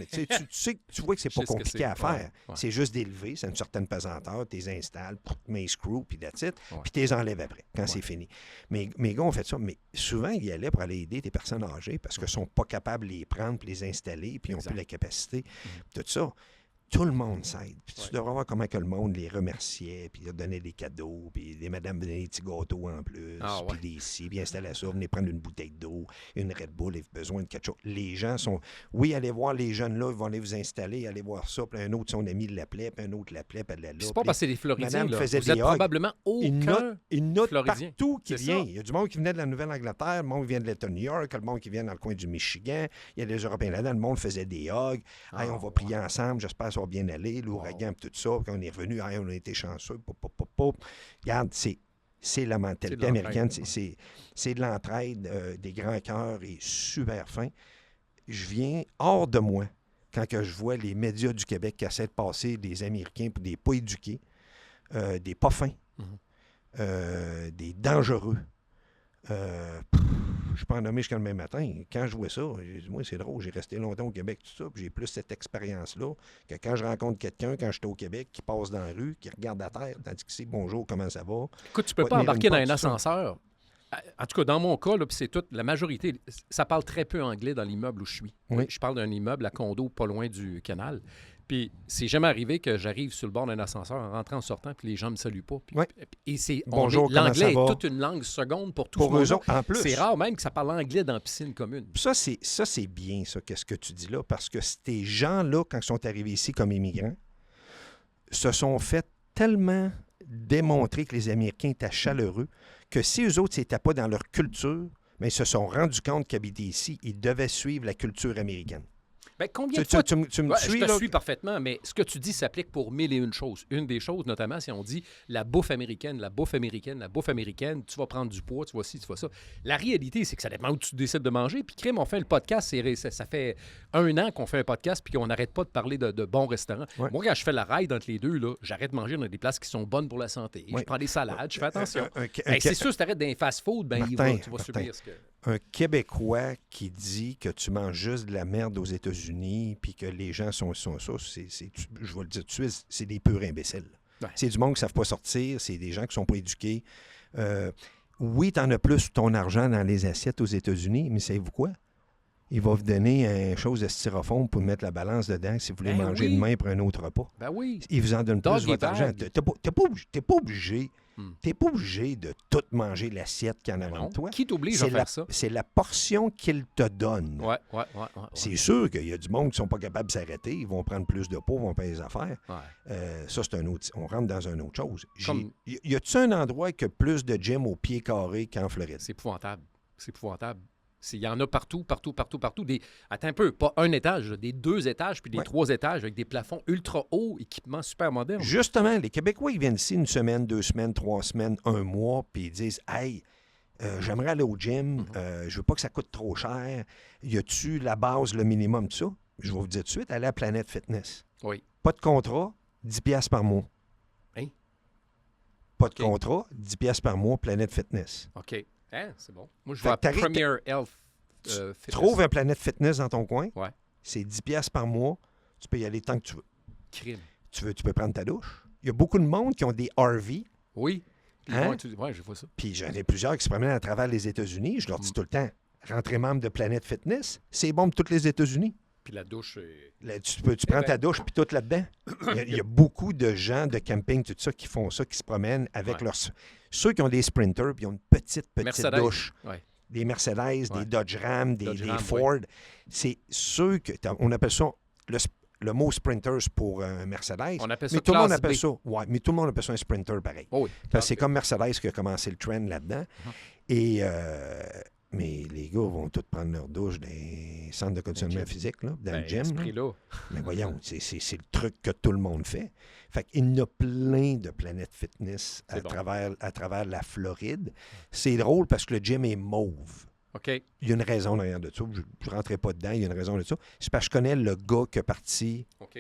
tu vois que c'est Je pas sais ce que compliqué c'est. à faire. Ouais. C'est juste d'élever, c'est une certaine pesanteur, tu les installes, tu mets les screws, puis that's it, Ouais. puis tu les enlèves après, quand c'est fini. Mais mes gars ont fait ça, mais souvent, ils allaient pour aller aider des personnes âgées parce qu'ils ne sont pas capables de les prendre puis les installer, puis ils n'ont Exact. plus la capacité. Tout ça. Tout le monde s'aide. Puis tu devrais voir comment que le monde les remerciait, puis leur donnait des cadeaux, puis les madames donnaient des petits gâteaux en plus, Ah ouais. puis des ci, puis installer ça, venez prendre une bouteille d'eau, une Red Bull, ils ont besoin de quelque chose. Les gens sont... Oui, allez voir les jeunes là, ils vont aller vous installer, allez voir ça, puis un autre, son ami l'appelait, puis un autre l'appelait, puis elle allait là. Puis c'est pas puis parce que c'est des Floridiens. Madame Là. faisait Vous des êtes hugs. probablement il note Floridien. partout qui C'est vient. ça. Il y a du monde qui venait de la Nouvelle-Angleterre, le monde qui vient de l'État de New York, le monde qui vient dans le coin du Michigan. Il y a des Européens là-dedans, le monde faisait des hugs. Hey, on va prier ensemble, j'espère que ça va bien aller. L'ouragan, puis tout ça. Puis on est revenu, hey, on a été chanceux. Regarde, c'est la mentalité de l'entraide, américaine. ouais. C'est de l'entraide, des grands cœurs et super fin. Je viens hors de moi quand que je vois les médias du Québec qui essaient de passer des Américains pour des pas éduqués, des pas fins, des dangereux. Je peux en nommer jusqu'à demain matin. Quand je vois ça, j'ai dit, moi, c'est drôle, j'ai resté longtemps au Québec, tout ça, puis j'ai plus cette expérience-là que quand je rencontre quelqu'un, quand j'étais au Québec, qui passe dans la rue, qui regarde à terre, tandis que c'est bonjour, comment ça va? Écoute, tu peux Va pas tenir embarquer une dans porte, un tout ça. ascenseur. En tout cas, dans mon cas, là, puis c'est toute la majorité, ça parle très peu anglais dans l'immeuble où je suis. Oui. Je parle d'un immeuble à condo pas loin du canal. Puis c'est jamais arrivé que j'arrive sur le bord d'un ascenseur en rentrant, en sortant, puis les gens me saluent pas. Puis, Ouais. Et Bonjour, comment l'anglais ça est va? toute une langue seconde pour tout Pour ce eux monde-là. autres, en plus. C'est rare même que ça parle anglais dans la piscine commune. Ça, c'est bien, ça, qu'est-ce que tu dis là, parce que ces gens-là, quand ils sont arrivés ici comme immigrants, se sont fait tellement démontrer que les Américains étaient chaleureux que si eux autres, c'était pas dans leur culture, mais ils se sont rendus compte qu'habiter ici, ils devaient suivre la culture américaine. Ben, combien de Tu fois... me Ouais, suis, je te là? suis parfaitement, mais ce que tu dis s'applique pour mille et une choses. Une des choses, notamment, si on dit la bouffe américaine, la bouffe américaine, la bouffe américaine, tu vas prendre du poids, tu vas ci, tu vas ça. La réalité, c'est que ça dépend où tu décides de manger. Puis, crème, on fait le podcast, ça fait 1 an qu'on fait un podcast puis qu'on n'arrête pas de parler de bons restaurants. Ouais. Moi, quand je fais la ride entre les deux, là, j'arrête de manger dans des places qui sont bonnes pour la santé. Ouais. Je prends des salades, je fais attention. Un C'est sûr, si tu arrêtes dans les fast-food, ben, Martin, tu vas subir ce que... un Québécois qui dit que tu manges juste de la merde aux États-Unis puis que les gens sont ça, je vais le dire tout de suite, c'est des purs imbéciles. Ouais. C'est du monde qui ne savent pas sortir, c'est des gens qui ne sont pas éduqués. Oui, tu en as plus ton argent dans les assiettes aux États-Unis, mais savez-vous quoi? Il va vous donner une chose de styrofoam pour mettre la balance dedans si vous voulez Ben manger oui. demain pour un autre repas. Ben oui. Il vous en donne plus Doggy votre argent. bag. T'es pas obligé. Hmm. T'es pas obligé de tout manger l'assiette qu'il y en a Ben avant non. toi. Qui t'oblige à C'est faire ça? C'est la portion qu'il te donne. Ouais. C'est sûr qu'il y a du monde qui ne sont pas capables de s'arrêter. Ils vont prendre plus de poids, ils vont payer les affaires. Ouais. Ça, c'est un autre. On rentre dans une autre chose. Comme- Y a-tu un endroit qui a plus de gym au pied carré qu'en Floride? C'est épouvantable. C'est épouvantable. Il y en a partout. Attends un peu, pas un étage, là, des 2 étages puis des Ouais. 3 étages avec des plafonds ultra hauts, équipements super modernes. Justement, les Québécois, ils viennent ici 1 semaine, 2 semaines, 3 semaines, 1 mois, puis ils disent « Hey, j'aimerais aller au gym, je veux pas que ça coûte trop cher. Y a-tu la base, le minimum de ça? » Je vais vous dire tout de suite, allez à Planète Fitness. Oui. Pas de contrat, 10 piastres par mois. Hein? Pas de OK. contrat, 10 piastres par mois, Planète Fitness. OK. Hein, c'est bon. Moi, je Fait vais à que t'arrives- Premier Health Fitness. Trouve un Planète Fitness dans ton coin, Ouais. c'est 10 piastres par mois, tu peux y aller tant que tu veux. Crime. Tu peux prendre ta douche. Il y a beaucoup de monde qui ont des RV, Oui. Puis Hein? ouais, je vois ça. puis j'en ai plusieurs qui se promènent à travers les États-Unis. Je leur dis tout le temps, rentrez membre de Planète Fitness, c'est bon pour tous les États-Unis. Puis la douche, c'est... Là, tu prends ben. ta douche puis tout là-dedans. Il y a beaucoup de gens de camping, tout ça, qui font ça, qui se promènent avec Ouais. leurs... Ceux qui ont des Sprinters, puis ils ont une petite Mercedes. douche. Ouais. Des Mercedes, Ouais. des Dodge Ram, Dodge des Ram, Ford. C'est ceux que... On appelle ça... Le mot Sprinters pour un Mercedes. On appelle ça mais tout le monde classe appelle B. ça. Ouais, mais tout le monde appelle ça un Sprinter pareil. Oh oui. Parce que c'est comme Mercedes qui a commencé le trend là-dedans. Et mais les gars vont tous prendre leur douche dans les centres de conditionnement gym. physique, là, dans Ben, le gym. à ce là. prix-là. Mais voyons, c'est le truc que tout le monde fait. Fait qu'il y en a plein de planètes fitness C'est bon. à travers la Floride. C'est drôle parce que le gym est mauve. OK. Il y a une raison derrière de ça. Je ne rentrerai pas dedans, il y a une raison de ça. C'est parce que je connais le gars qui a parti OK.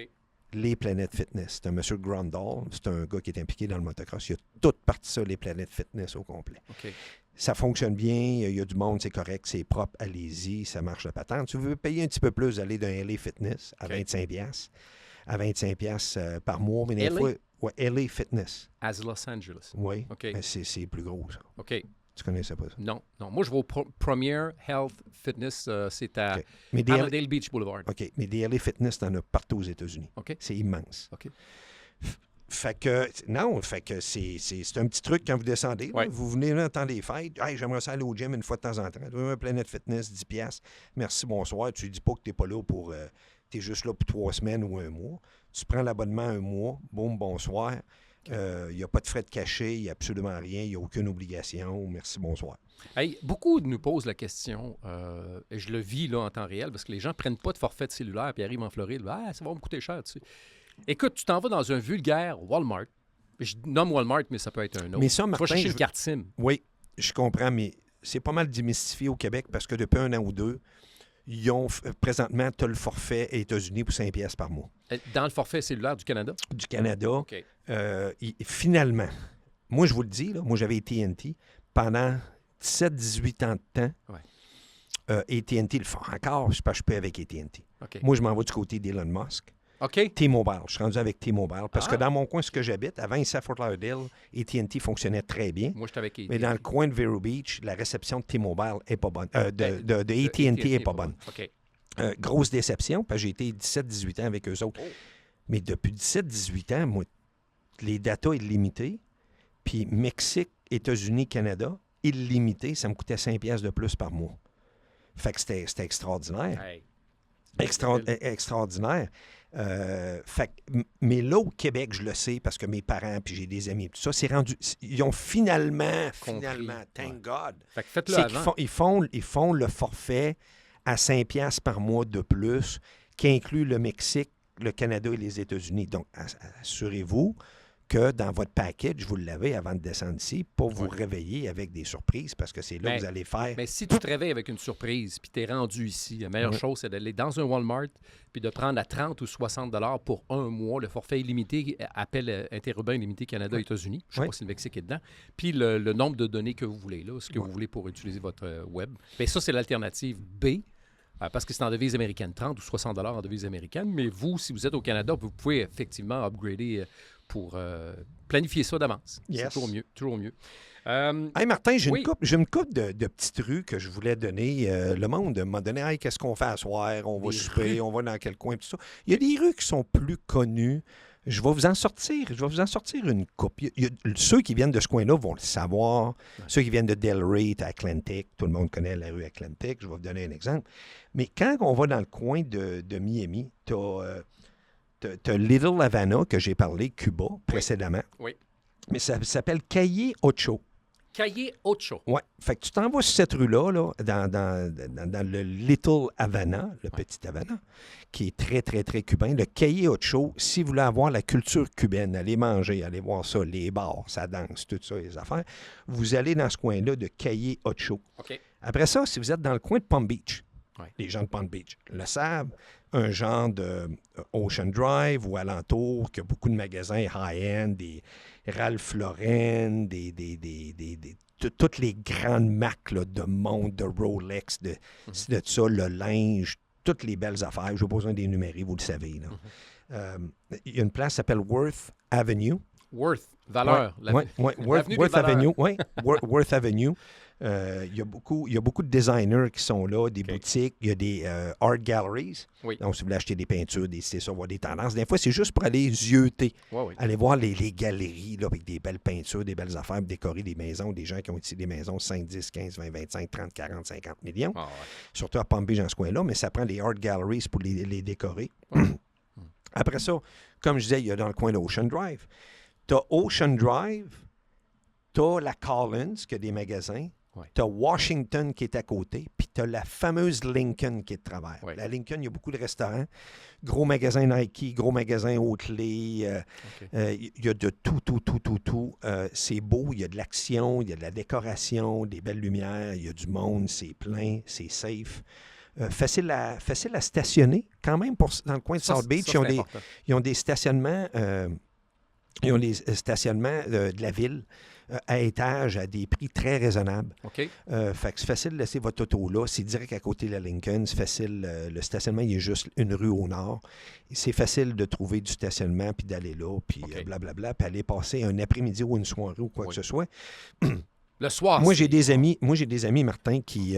les Planètes Fitness. C'est un monsieur Grandal. C'est un gars qui est impliqué dans le motocross. Il a tout parti ça, les Planètes Fitness au complet. OK. Ça fonctionne bien, il y a du monde, c'est correct, c'est propre, allez-y, ça marche la patente. Tu veux payer un petit peu plus, aller d'un LA Fitness à OK. 25$. À 25$ par mois. Mais des LA? fois, ouais, LA Fitness. As Los Angeles. Oui. OK. Mais c'est plus gros, ça. OK. Tu connaissais pas ça. Non. Moi, je vais au Premier Health Fitness. C'est à OK. Mais des, LA, Avondale Beach Boulevard. OK. Mais des LA Fitness, t'en as partout aux États-Unis. OK. C'est immense. OK. Fait que, non, fait que c'est un petit truc quand vous descendez. là. Ouais. Vous venez là, dans le temps des fêtes. Hey, j'aimerais ça aller au gym une fois de temps en temps. Tu veux un Planet Fitness, 10$. Merci, bonsoir. Tu dis pas que t'es pas là pour. T'es juste là pour 3 semaines ou 1 mois. Tu prends l'abonnement 1 mois. Boum, bonsoir. Il n'y a pas de frais de cachet, il n'y a absolument rien, il n'y a aucune obligation. Merci, bonsoir. Hey, beaucoup nous posent la question, et je le vis là en temps réel, parce que les gens ne prennent pas de forfait de cellulaire puis arrivent en Floride. Ah, ça va me coûter cher, tu sais. Écoute, tu t'en vas dans un vulgaire Walmart. Je nomme Walmart, mais ça peut être un autre. Mais ça, tu vas Martin, chercher je- une carte SIM. Oui, je comprends, mais c'est pas mal démystifié au Québec parce que depuis 1 an ou 2, ils ont présentement, tu as le forfait États-Unis pour 5$ par mois. Dans le forfait cellulaire du Canada. Du Canada, OK. finalement, moi je vous le dis, là, moi j'avais AT&T pendant 17-18 ans de temps. Ouais. AT&T le font encore, je peux avec AT&T. OK. Moi, je m'en vais du côté d'Elon Musk. OK. T-Mobile, je suis rendu avec T-Mobile parce Ah. que dans mon coin, ce que j'habite, avant ici à Fort Lauderdale, AT&T fonctionnait très bien. Moi, je suis avec Mais dans le coin de Vero Beach, la réception de T-Mobile n'est pas bonne. De de AT&T n'est pas bonne. OK. Grosse déception, parce que j'ai été 17-18 ans avec eux autres. Oh. Mais depuis 17-18 ans, moi, les datas illimités, puis Mexique, États-Unis, Canada, illimité, ça me coûtait 5$ de plus par mois. Fait que c'était extraordinaire. Hey. Extraordinaire. Mais là, au Québec, je le sais parce que mes parents, puis j'ai des amis, et tout ça, c'est rendu. Ils ont finalement, thank God. Fait que faites-le C'est avant. ils font le forfait à 5$ par mois de plus, qui inclut le Mexique, le Canada et les États-Unis. Donc, assurez-vous que dans votre package, vous l'avez avant de descendre ici, pour vous réveiller avec des surprises, parce que c'est là que vous allez faire. Mais si tu te réveilles avec une surprise, puis tu es rendu ici, la meilleure chose, c'est d'aller dans un Walmart, puis de prendre à 30 ou 60 $ pour un mois le forfait illimité, appel interurbain illimité Canada-États-Unis. Je ne sais pas si le Mexique est dedans. Puis le nombre de données que vous voulez, là, ce que vous voulez pour utiliser votre web. Bien, ça, c'est l'alternative B. Parce que c'est en devise américaine, 30 ou 60 $ en devise américaine. Mais vous, si vous êtes au Canada, vous pouvez effectivement upgrader pour planifier ça d'avance. Yes. C'est toujours mieux. Toujours mieux. Hey Martin, j'ai oui. une couple de petites rues que je voulais donner. Le monde m'a donné, hey, qu'est-ce qu'on fait à soir? On va souper, on va dans quel coin, tout ça. Il y a des rues qui sont plus connues. Je vais vous en sortir une coupe. Ceux qui viennent de ce coin-là vont le savoir. Ouais. Ceux qui viennent de Delray, Atlantic, tout le monde connaît la rue Atlantic. Je vais vous donner un exemple. Mais quand on va dans le coin de Miami, tu as Little Havana, que j'ai parlé, Cuba, précédemment. Oui. Mais ça s'appelle Calle Ocho. Calle Ocho. Oui. Fait que tu t'en vas sur cette rue-là, là, dans le Little Havana, le petit Havana, qui est très, très, très cubain. Le Calle Ocho, si vous voulez avoir la culture cubaine, allez manger, allez voir ça, les bars, ça danse, tout ça, les affaires, vous allez dans ce coin-là de Calle Ocho. OK. Après ça, si vous êtes dans le coin de Palm Beach, ouais. Les gens de Palm Beach le savent, un genre de Ocean Drive ou alentour, qui a beaucoup de magasins high-end, des Ralph Lauren, toutes les grandes marques là, de montre, de Rolex, de ça, le linge, toutes les belles affaires. Je n'ai pas besoin d'énumérer, vous le savez. Il y a une place qui s'appelle Worth Avenue. Worth, valeur. Worth Avenue. Oui, Worth Avenue. Il y a beaucoup de designers qui sont là, des boutiques, il y a des art galleries. Oui. Donc, si vous voulez acheter des peintures, c'est ça, voir des tendances. Des fois, c'est juste pour aller zioter, aller voir les galeries là, avec des belles peintures, des belles affaires, décorer des maisons, des gens qui ont ici des maisons 5, 10, 15, 20, 25, 30, 40, 50 millions. Surtout à Palm Beach, dans ce coin-là, mais ça prend les art galleries pour les décorer. Après ça, comme je disais, il y a dans le coin de Ocean Drive. Tu as Ocean Drive, tu as la Collins, qui a des magasins. Tu as Washington qui est à côté, puis tu as la fameuse Lincoln qui est de travers. La Lincoln, il y a beaucoup de restaurants, gros magasins Nike, gros magasins Oakley, il y a de tout. C'est beau, il y a de l'action, il y a de la décoration, des belles lumières, il y a du monde, c'est plein, c'est safe. Facile à stationner quand même dans le coin de South Beach. Ils ont des stationnements, de la ville. À étage, à des prix très raisonnables. OK. Fait que c'est facile de laisser votre auto là. C'est direct à côté de la Lincoln. C'est facile. Le stationnement, il est juste une rue au nord. C'est facile de trouver du stationnement, puis d'aller là, puis blablabla, puis aller passer un après-midi ou une soirée ou quoi que ce soit. Le soir, Moi, j'ai des amis, Martin, qui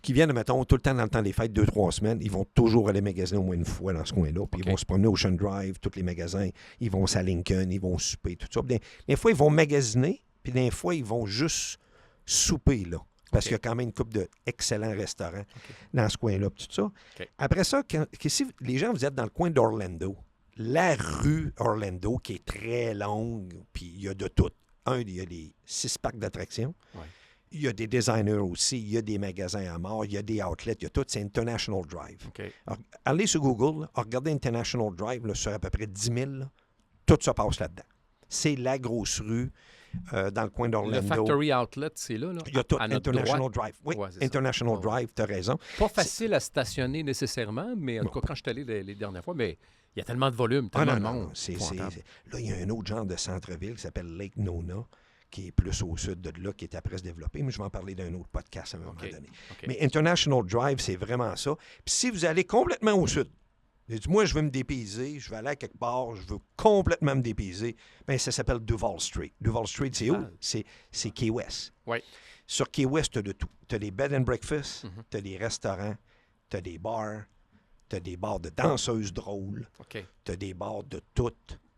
viennent, mettons, tout le temps dans le temps des fêtes, 2-3 semaines. Ils vont toujours aller magasiner au moins une fois dans ce coin-là. Puis ils vont se promener au Ocean Drive, tous les magasins. Ils vont à Lincoln, ils vont souper, tout ça. Des fois, ils vont magasiner. Puis des fois, ils vont juste souper, là. Parce qu'il y a quand même une couple d'excellents restaurants dans ce coin-là, tout ça. Après ça, si les gens, vous êtes dans le coin d'Orlando, la rue Orlando, qui est très longue, puis il y a de tout. Il y a les 6 parcs d'attractions. Il y a des designers aussi. Il y a des magasins à mort. Il y a des outlets. Il y a tout. C'est International Drive. Alors, allez sur Google, là, regardez International Drive là, sur à peu près 10 000. Là, tout ça passe là-dedans. C'est la grosse rue. Dans le coin d'Orlando. Le Factory Outlet, c'est là. Il y a tout. International Drive. Oui, International Drive, tu as raison. Pas facile à stationner nécessairement, mais en tout cas, quand je suis allé les dernières fois, mais il y a tellement de volume, tellement de monde. Là, il y a un autre genre de centre-ville qui s'appelle Lake Nona, qui est plus au sud de là, qui est après se développer, mais je vais en parler d'un autre podcast à un moment donné. Mais International Drive, c'est vraiment ça. Puis si vous allez complètement au sud, moi, je veux me dépayser, je vais aller à quelque part, je veux complètement me dépayser. Bien, ça s'appelle Duval Street. Duval Street, c'est où? C'est Key West. Oui. Sur Key West, tu as de tout. Tu as des bed and breakfast, tu as des restaurants, tu as des bars, Tu as des bars de danseuses drôles. OK. Tu as des bars de tout.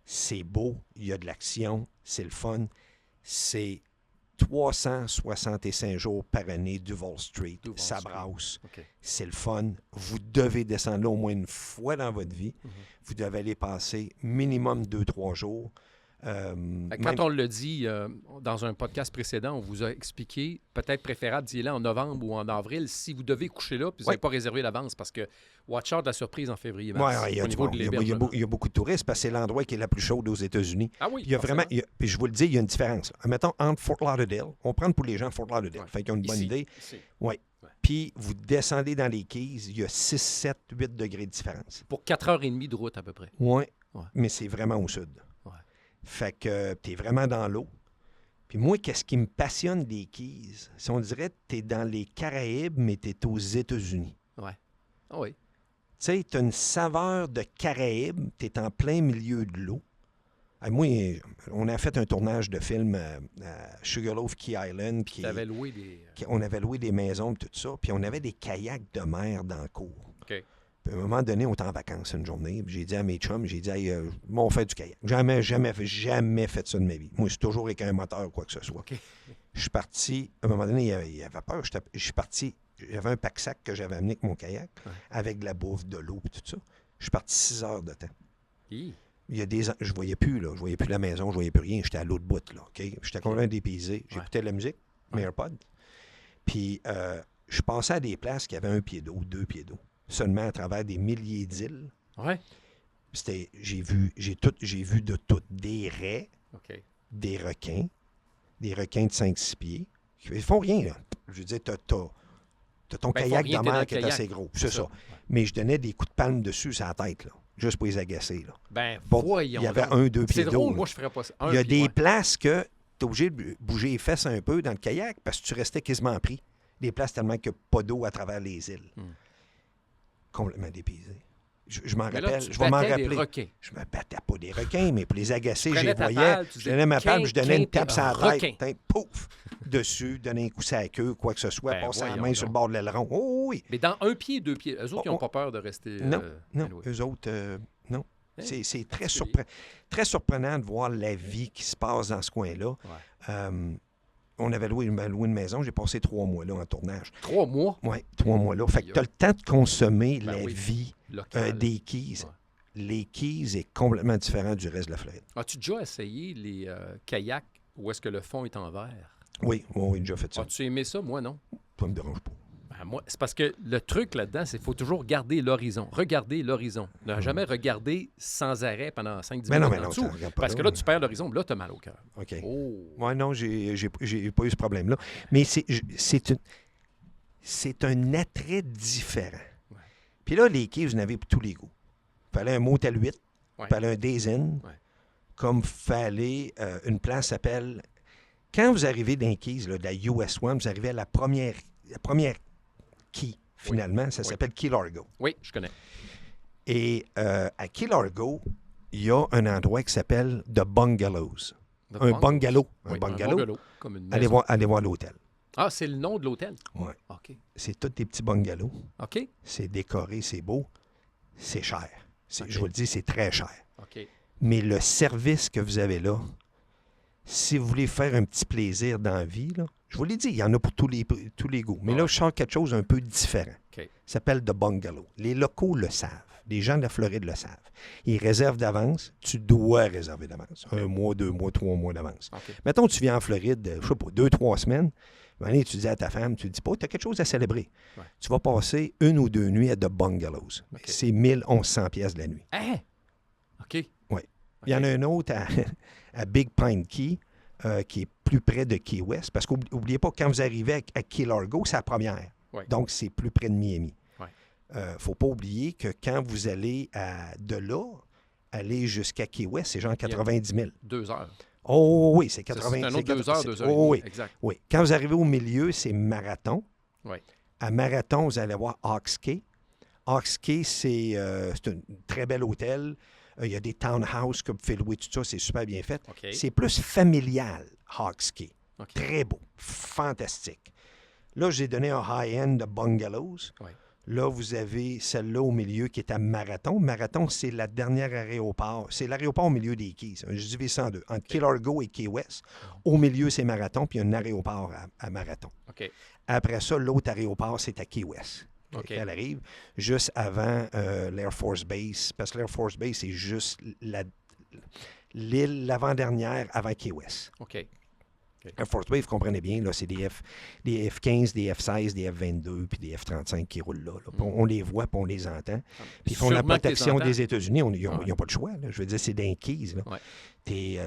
C'est beau. Il y a de l'action. C'est le fun. C'est 365 jours par année, Duval Street. Duval Ça Street. brasse. OK. C'est le fun. Vous devez descendre là au moins une fois dans votre vie. Mhm. Vous devez aller passer minimum 2-3 jours. Quand Même- on le dit dans un podcast précédent, on vous a expliqué, peut-être préférable d'y aller en novembre ou en avril si vous devez coucher là puis vous Ouais. n'avez pas réservé d'avance parce que watch out la surprise en Ouais, février-mars ouais, il y a au du niveau monde. de Il y a l'hébergement. beaucoup de touristes parce que c'est l'endroit qui est la plus chaude aux États-Unis. Ah oui, Il y a vraiment, forcément. puis je vous le dis, il y a une différence. Mettons, entre Fort Lauderdale, on prend pour les gens Fort Lauderdale, Ouais. fait qu'ils ont une bonne Ici, idée. ici. Oui. Ouais. Puis vous descendez dans les Keys, il y a 6, 7, 8 degrés de différence. Pour 4h30 de route à peu près. Oui, Ouais. mais c'est vraiment au sud. Ouais. Fait que tu es vraiment dans l'eau. Puis moi, qu'est-ce qui me passionne des Keys? Si on dirait que tu es dans les Caraïbes, mais tu es aux États-Unis. Ouais. Ah oui. Tu sais, tu as une saveur de Caraïbes, tu es en plein milieu de l'eau. Moi, on a fait un tournage de film à Sugarloaf Key Island. Tu avais loué des... On avait loué des maisons et tout ça, puis on avait des kayaks de mer dans le cours. OK. Puis à un moment donné, on était en vacances une journée, puis j'ai dit à mes chums, j'ai dit, hey, moi, on fait du kayak. Jamais fait ça de ma vie. Moi, c'est toujours avec un moteur ou quoi que ce soit. OK. Je suis parti, à un moment donné, il avait peur. Je suis parti, j'avais un pack-sac que j'avais amené avec mon kayak, Ouais. avec de la bouffe, de l'eau et tout ça. Je suis parti 6 heures de temps. Hi. Il y a des ans, je voyais plus, là. Je voyais plus la maison, je voyais plus rien. J'étais à l'autre bout, là, OK? J'étais complètement dépaysé. J'écoutais de la musique, mes Ouais. AirPods. Puis, je passais à des places qui avaient 1 pied d'eau, 2 pieds d'eau. Seulement à travers des milliers d'îles. Ouais. J'ai vu de tout. Des raies, OK. des requins de 5-6 pieds. Ils font rien, là. Je veux dire, t'as ton Ben, ils font kayak rien, de t'es dans mer le qui est kayak. assez gros. C'est ça. Ouais. Mais je donnais des coups de palme dessus sur la tête, là. Juste pour les agacer, là. Ben, Bon, voyons il y avait donc. 1-2 C'est pieds d'eau. drôle, là. moi, je ferais pas ça. Il y a des ouais. places que tu es obligé de bouger les fesses un peu dans le kayak parce que tu restais quasiment pris. Des places tellement qu'il n'y a pas d'eau à travers les îles. Complètement dépaysé. Je m'en Mais là, rappelle. tu Je vais m'en battais des rappeler. requins. Je me battais pas des requins, mais pour les agacer, je Prenais les ta voyais. balle, tu Je disais, donnais ma balle, puis je donnais une quin, tape sur la requin. tête. Pouf! Dessus, donner un coup sur la queue, quoi que ce soit, Ben, passer la voyons main sur le donc. bord de l'aileron. Oh oui! Mais dans 1 pied, 2 pieds, eux autres, ils n'ont Oh, pas peur de rester... Non, non, anyway. eux autres, non. Hein? C'est très, particulier. très surprenant de voir la vie qui se passe dans ce coin-là. Ouais. On avait loué une maison. J'ai passé 3 mois là en tournage. 3 mois Oui, 3 mois là. Fait que tu as le temps de consommer Ben la oui. vie local. des Keys. Ouais. Les Keys est complètement différent du reste de la Floride. As-tu déjà essayé les kayaks où est-ce que le fond est en verre? Oui, j'ai déjà fait ça. As-tu aimé ça? Moi, non. Ça me dérange pas. Ben, moi, c'est parce que le truc là-dedans, c'est qu'il faut toujours regarder l'horizon. Regarder l'horizon. Ne jamais regarder sans arrêt pendant 5-10 Mais minutes non, mais en non, dessous. ça regarde pas Parce que là, tu perds l'horizon, là, tu as mal au cœur. OK. Oh! Ouais, non, j'ai pas eu ce problème-là. Mais c'est un attrait différent. Ouais. Puis là, les Keys, vous en avez pour tous les goûts. Fallait un Motel 8, Ouais. fallait un Days Inn, Ouais. comme fallait une place s'appelle... Quand vous arrivez dans les Keys, là, de la US One, vous arrivez à la première Key, finalement. Ça s'appelle Key Largo. Oui, je connais. Et à Key Largo, il y a un endroit qui s'appelle The Bungalows. Un bungalow. Oui, Un bungalow. comme une Allez maison. voir l'hôtel. Ah, c'est le nom de l'hôtel? Ouais. OK. C'est tous des petits bungalows. OK? C'est décoré, c'est beau. C'est cher. OK. Je vous le dis, c'est très cher. OK. Mais le service que vous avez là, si vous voulez faire un petit plaisir dans la vie, là, je vous l'ai dit, il y en a pour tous les goûts. Mais là, je sors quelque chose un peu différent. OK. Ça s'appelle The Bungalow. Les locaux le savent. Les gens de la Floride le savent. Ils réservent d'avance. Tu dois réserver d'avance. 1 mois, 2 mois, 3 mois d'avance. OK. Mettons que tu viens en Floride, je sais pas, 2-3 semaines. Tu dis à ta femme, tu ne dis pas, tu as quelque chose à célébrer. Ouais. Tu vas passer 1 ou 2 nuits à The Bungalows. OK. C'est 1 100 pièces de la nuit. Hein? OK. Oui. Il y en a un autre à Big Pine Key, qui est plus près de Key West. Parce qu'oubliez pas, quand vous arrivez à Key Largo, c'est la première. Ouais. Donc, c'est plus près de Miami. Ouais. Il ne faut pas oublier que quand vous allez de là, aller jusqu'à Key West, c'est genre 90 000. 2 heures. Oh oui, c'est C'est 80 un autre 2 heures, 2 heures et Oh, demie. oui, Exact. oui. Quand vous arrivez au milieu, c'est Marathon. Oui. À Marathon, vous allez voir Hawks Cay. Hawks Cay, c'est un très bel hôtel. Il y a des townhouses que vous pouvez louer, tout ça, c'est super bien fait. OK. C'est plus familial, Hawks Cay. OK. Très beau, fantastique. Là, j'ai donné un high-end de bungalows. Ouais. Là, vous avez celle-là au milieu qui est à Marathon. Marathon, c'est la dernière aéroport. C'est l'aéroport au milieu des Keys. Un JV-102, entre Key Largo et Key West. Au milieu, c'est Marathon, puis il y a un aéroport à Marathon. OK. Après ça, l'autre aéroport, c'est à Key West. OK. Elle arrive juste avant l'Air Force Base, parce que l'Air Force Base, c'est juste l'île l'avant-dernière avant Key West. OK. Air Force Base, vous comprenez bien, là, c'est des F-15, des F-16, des F-22 puis des F-35 qui roulent là. Puis on les voit, puis on les entend. Puis ils font la Sûrement que protection t'es des États-Unis. Ils n'ont Ouais. pas de choix. Là. Je veux dire, c'est d'un Keys. Là. Ouais.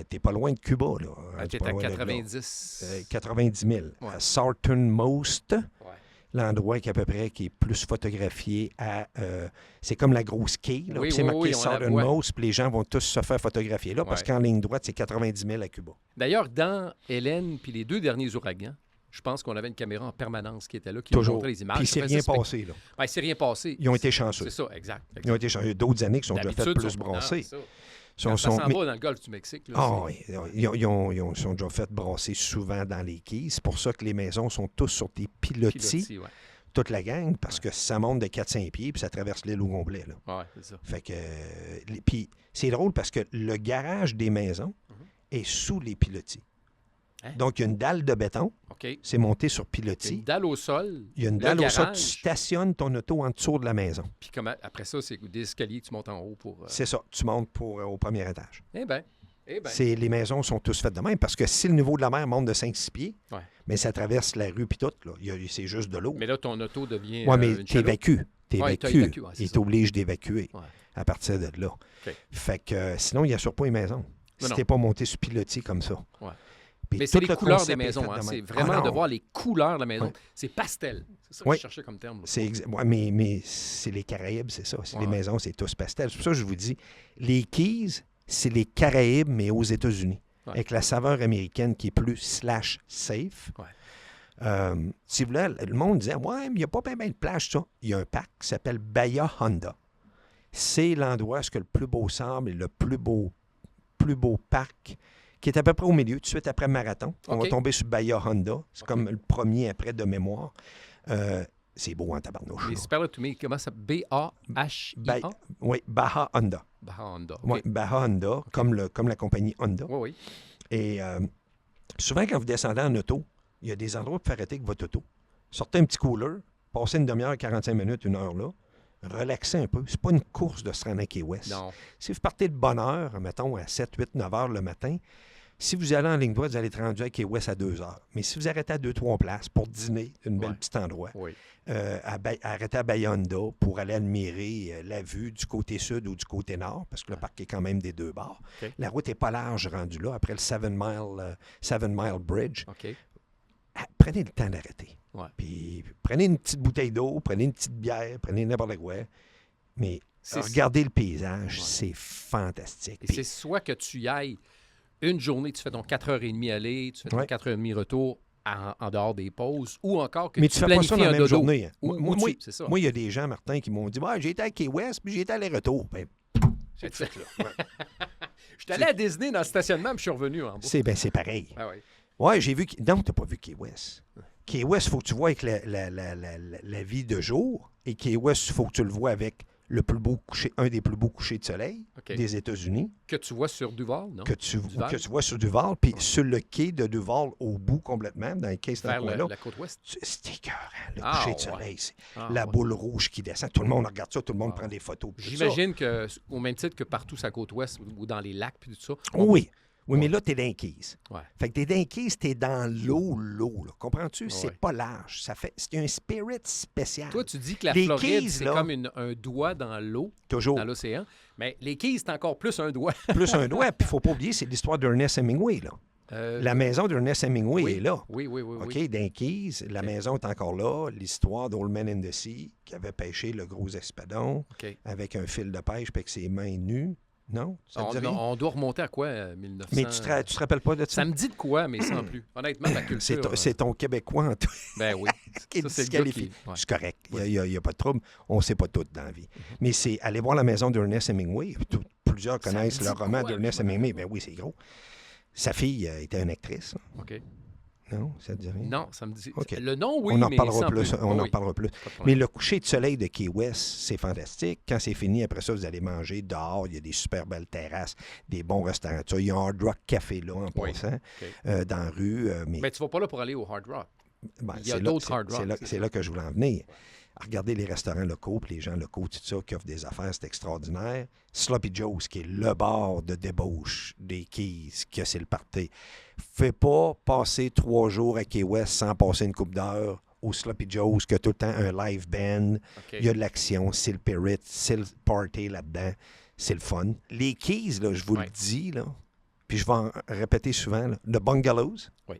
T'es pas loin de Cuba. Là. T'es pas à loin de là. 90. 90 000. Ouais. À Southernmost, Ouais. l'endroit qui est plus photographié à... c'est comme la grosse quai. Là, Oui, puis c'est oui, marqué oui, on la voit. Southernmost, puis les gens vont tous se faire photographier là, parce Ouais. qu'en ligne droite, c'est 90 000 à Cuba. D'ailleurs, dans Hélène puis les 2 derniers ouragans, je pense qu'on avait une caméra en permanence qui était là, qui nous Toujours. montrait les images. Puis il Ça s'est faisait rien spect- passé. Là. Ben, il s'est rien passé. Ils ont été chanceux. C'est ça, exact. Ils ont été chanceux. Il y a d'autres années qui sont déjà faites D'habitude, plus sont- brassés. Non, c'est ça. Sont- Quand ça sont- s'en mais- va dans le golfe du Mexique. Là, Ah c'est- oui, ils sont déjà fait brasser souvent dans les quais. C'est pour ça que les maisons sont tous sur des pilotis, pilotis, ouais. toute la gang, parce que ça monte de 4-5 pieds puis ça traverse l'île au complet. Là. Ouais, c'est ça. Fait que, puis c'est drôle parce que le garage des maisons est sous les pilotis. Hein? Donc, il y a une dalle de béton, OK. c'est monté sur Une pilotis. dalle au sol. Il y a une le dalle au sol, garage, tu stationnes ton auto en dessous de la maison. Puis après ça, c'est des escaliers que tu montes en haut pour... C'est ça, tu montes au premier étage. Eh bien. Les maisons sont tous faites de même parce que si le niveau de la mer monte de 5-6 pieds, Ouais. mais ça traverse la rue puis tout, là, c'est juste de l'eau. Mais là, ton auto devient Oui, mais une chaloupe. t'évacues. Ouais, t'évacues, ouais, c'est Il ça. t'oblige d'évacuer Ouais. à partir de là. OK. Fait que sinon, il n'assure pas les maisons. Si Non. t'es pas monté sur pilotis comme ça. Ouais. Puis Mais tout c'est les le couleurs des concept est maisons. fait Hein. de C'est même. vraiment Ah de non. voir les couleurs de la maison. Ouais. C'est pastel. C'est ça que Oui. je cherchais comme terme. là. Ouais, mais c'est les Caraïbes, c'est ça. C'est Ouais. Les maisons, c'est tous pastel. C'est pour ça que je vous dis, les Keys, c'est les Caraïbes, mais aux États-Unis. Ouais. Avec la saveur américaine qui est plus /safe. Ouais. Si vous voulez, le monde disait, ouais, mais il n'y a pas bien de plage, ça. Il y a un parc qui s'appelle Bahia Honda. C'est l'endroit où est-ce que le plus beau sable et le plus beau parc, qui est à peu près au milieu, tout de suite après Marathon. On OK. va tomber sur Bahia Honda. C'est OK. comme le premier après de mémoire. C'est beau en tabarnouche. Les là. Superlative to me, comment ça? B-A-H-I-A? Oui, Baja Honda. Baja Honda. OK. Oui, Baja Honda, comme la compagnie Honda. Oui, oui. Et souvent, quand vous descendez en auto, il y a des endroits pour faire arrêter avec votre auto. Sortez un petit cooler, passez une demi-heure, 45 minutes, une heure là, relaxez un peu. C'est pas une course de se rendre à Key West. Non. Si vous partez de bonne heure, mettons à 7, 8, 9 heures le matin, si vous allez en ligne droite, vous allez être rendu à Key West à 2 heures. Mais si vous arrêtez à 2-3 places pour dîner, un bel Ouais. petit endroit, Oui. arrêtez à Bahia Honda pour aller admirer la vue du côté sud ou du côté nord, parce que le parc est quand même des deux bords. OK. La route n'est pas large rendue là, après le 7 Mile Bridge. OK. Prenez le temps d'arrêter. Ouais. Puis prenez une petite bouteille d'eau, prenez une petite bière, prenez n'importe quoi. Mais regardez le paysage, Ouais. c'est fantastique. Et Puis- c'est soit que tu y ailles une journée, tu fais ton 4h30 aller, tu fais ton Ouais. 4h30 retour en dehors des pauses, ou encore que mais tu tu fais pas ça planifies dans la un même dodo. journée. Hein. Ou c'est ça. Moi, il y a des gens, Martin, qui m'ont dit ouais, j'ai été à Key West, puis j'ai été aller-retour. Ben, Je suis allé à Disney dans le stationnement, puis je suis revenu en bas. c'est pareil. Ah ouais. Ouais, j'ai vu. Non, t'as pas vu Key West. Key West, il faut que tu vois avec la vie de jour. Et Key West, il faut que tu le vois avec un des plus beaux couchers de soleil OK. des États-Unis. Que tu vois sur Duval, non? Que tu Duval? vois sur Duval, puis sur le quai de Duval au bout complètement, dans le quai, c'est Vers là. la côte ouest. C'est écœurant, le Ah, coucher de ouais. soleil. C'est Ah, la ouais. boule rouge qui descend. Tout le monde regarde ça, tout le monde Ah. prend des photos. puis tout ça. J'imagine qu'au même titre que partout sur la côte ouest ou dans les lacs, puis tout ça. Oui. Oui, mais Ouais. là, t'es dans les Keys. Ouais. Fait que t'es dans les Keys, t'es dans l'eau, là. Comprends-tu? C'est Ouais. pas large. C'est un spirit spécial. Toi, tu dis que la Les Floride, Keys, c'est là- comme un doigt dans l'eau, Toujours. dans l'océan. Mais les Keys, c'est encore plus un doigt. Plus un doigt. Puis faut pas oublier, c'est l'histoire d'Ernest Hemingway, là. La maison d'Ernest Hemingway oui. est là. Oui. OK, dans les Keys, la OK. maison est encore là. L'histoire d'Old Man in the Sea, qui avait pêché le gros espadon OK. avec un fil de pêche puis avec ses mains nues. Non? Ça te dit rien? On doit remonter à quoi, 1900? Mais tu te rappelles pas de ça? Ça me dit de quoi, mais sans plus. Honnêtement, la culture... C'est ton Québécois en toi Ben oui. qui Ça, est c'est le gars disqualifié. qui- ouais. C'est correct. Il n'y a pas de trouble. On ne sait pas tout dans la vie. Mais c'est aller voir la maison d'Ernest Hemingway. Plusieurs Ça me connaissent dit le roman quoi, d'Ernest je me Hemingway. Ben oui, c'est gros. Sa fille était une actrice. OK. Non, ça te dit rien? Non, ça me dit... OK. Le nom, oui, on en mais parlera sans plus. On en parlera plus. Pas de Mais problème. le coucher de soleil de Key West, c'est fantastique. Quand c'est fini, après ça, vous allez manger dehors. Il y a des super belles terrasses, des bons restaurants. Il y a un Hard Rock Café là, en Oui. passant, OK. dans la rue. Mais tu vas pas là pour aller au Hard Rock. Ben, il y a c'est d'autres là, Hard Rock, c'est c'est ça. là que je voulais en venir. Regardez les restaurants locaux, puis les gens locaux, tout ça, qui offrent des affaires, c'est extraordinaire. Sloppy Joe's, qui est le bar de débauche des Keys, que c'est le party. Fais pas passer 3 jours à Key West sans passer une coupe d'heure au Sloppy Joe's, qui a tout le temps un live band. OK. Il y a de l'action, c'est le Pirate, c'est le party là-dedans. C'est le fun. Les Keys, là, je vous le dis, là, puis je vais en répéter souvent, là, le Bungalows, Oui.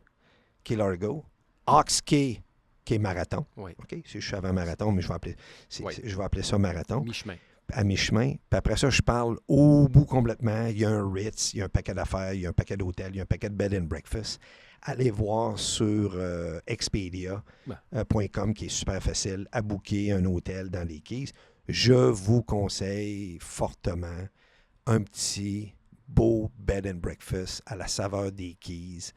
Key Largo, Ox Key, qui est marathon. Oui. OK? Je suis avant marathon, mais je vais appeler, Oui. je vais appeler ça marathon. Mi-chemin. À mi-chemin. Puis après ça, je parle au bout complètement. Il y a un Ritz, il y a un paquet d'affaires, il y a un paquet d'hôtels, il y a un paquet de bed and breakfast. Allez voir sur Expedia.com, qui est super facile à booker un hôtel dans les Keys. Je vous conseille fortement un petit beau bed and breakfast à la saveur des Keys,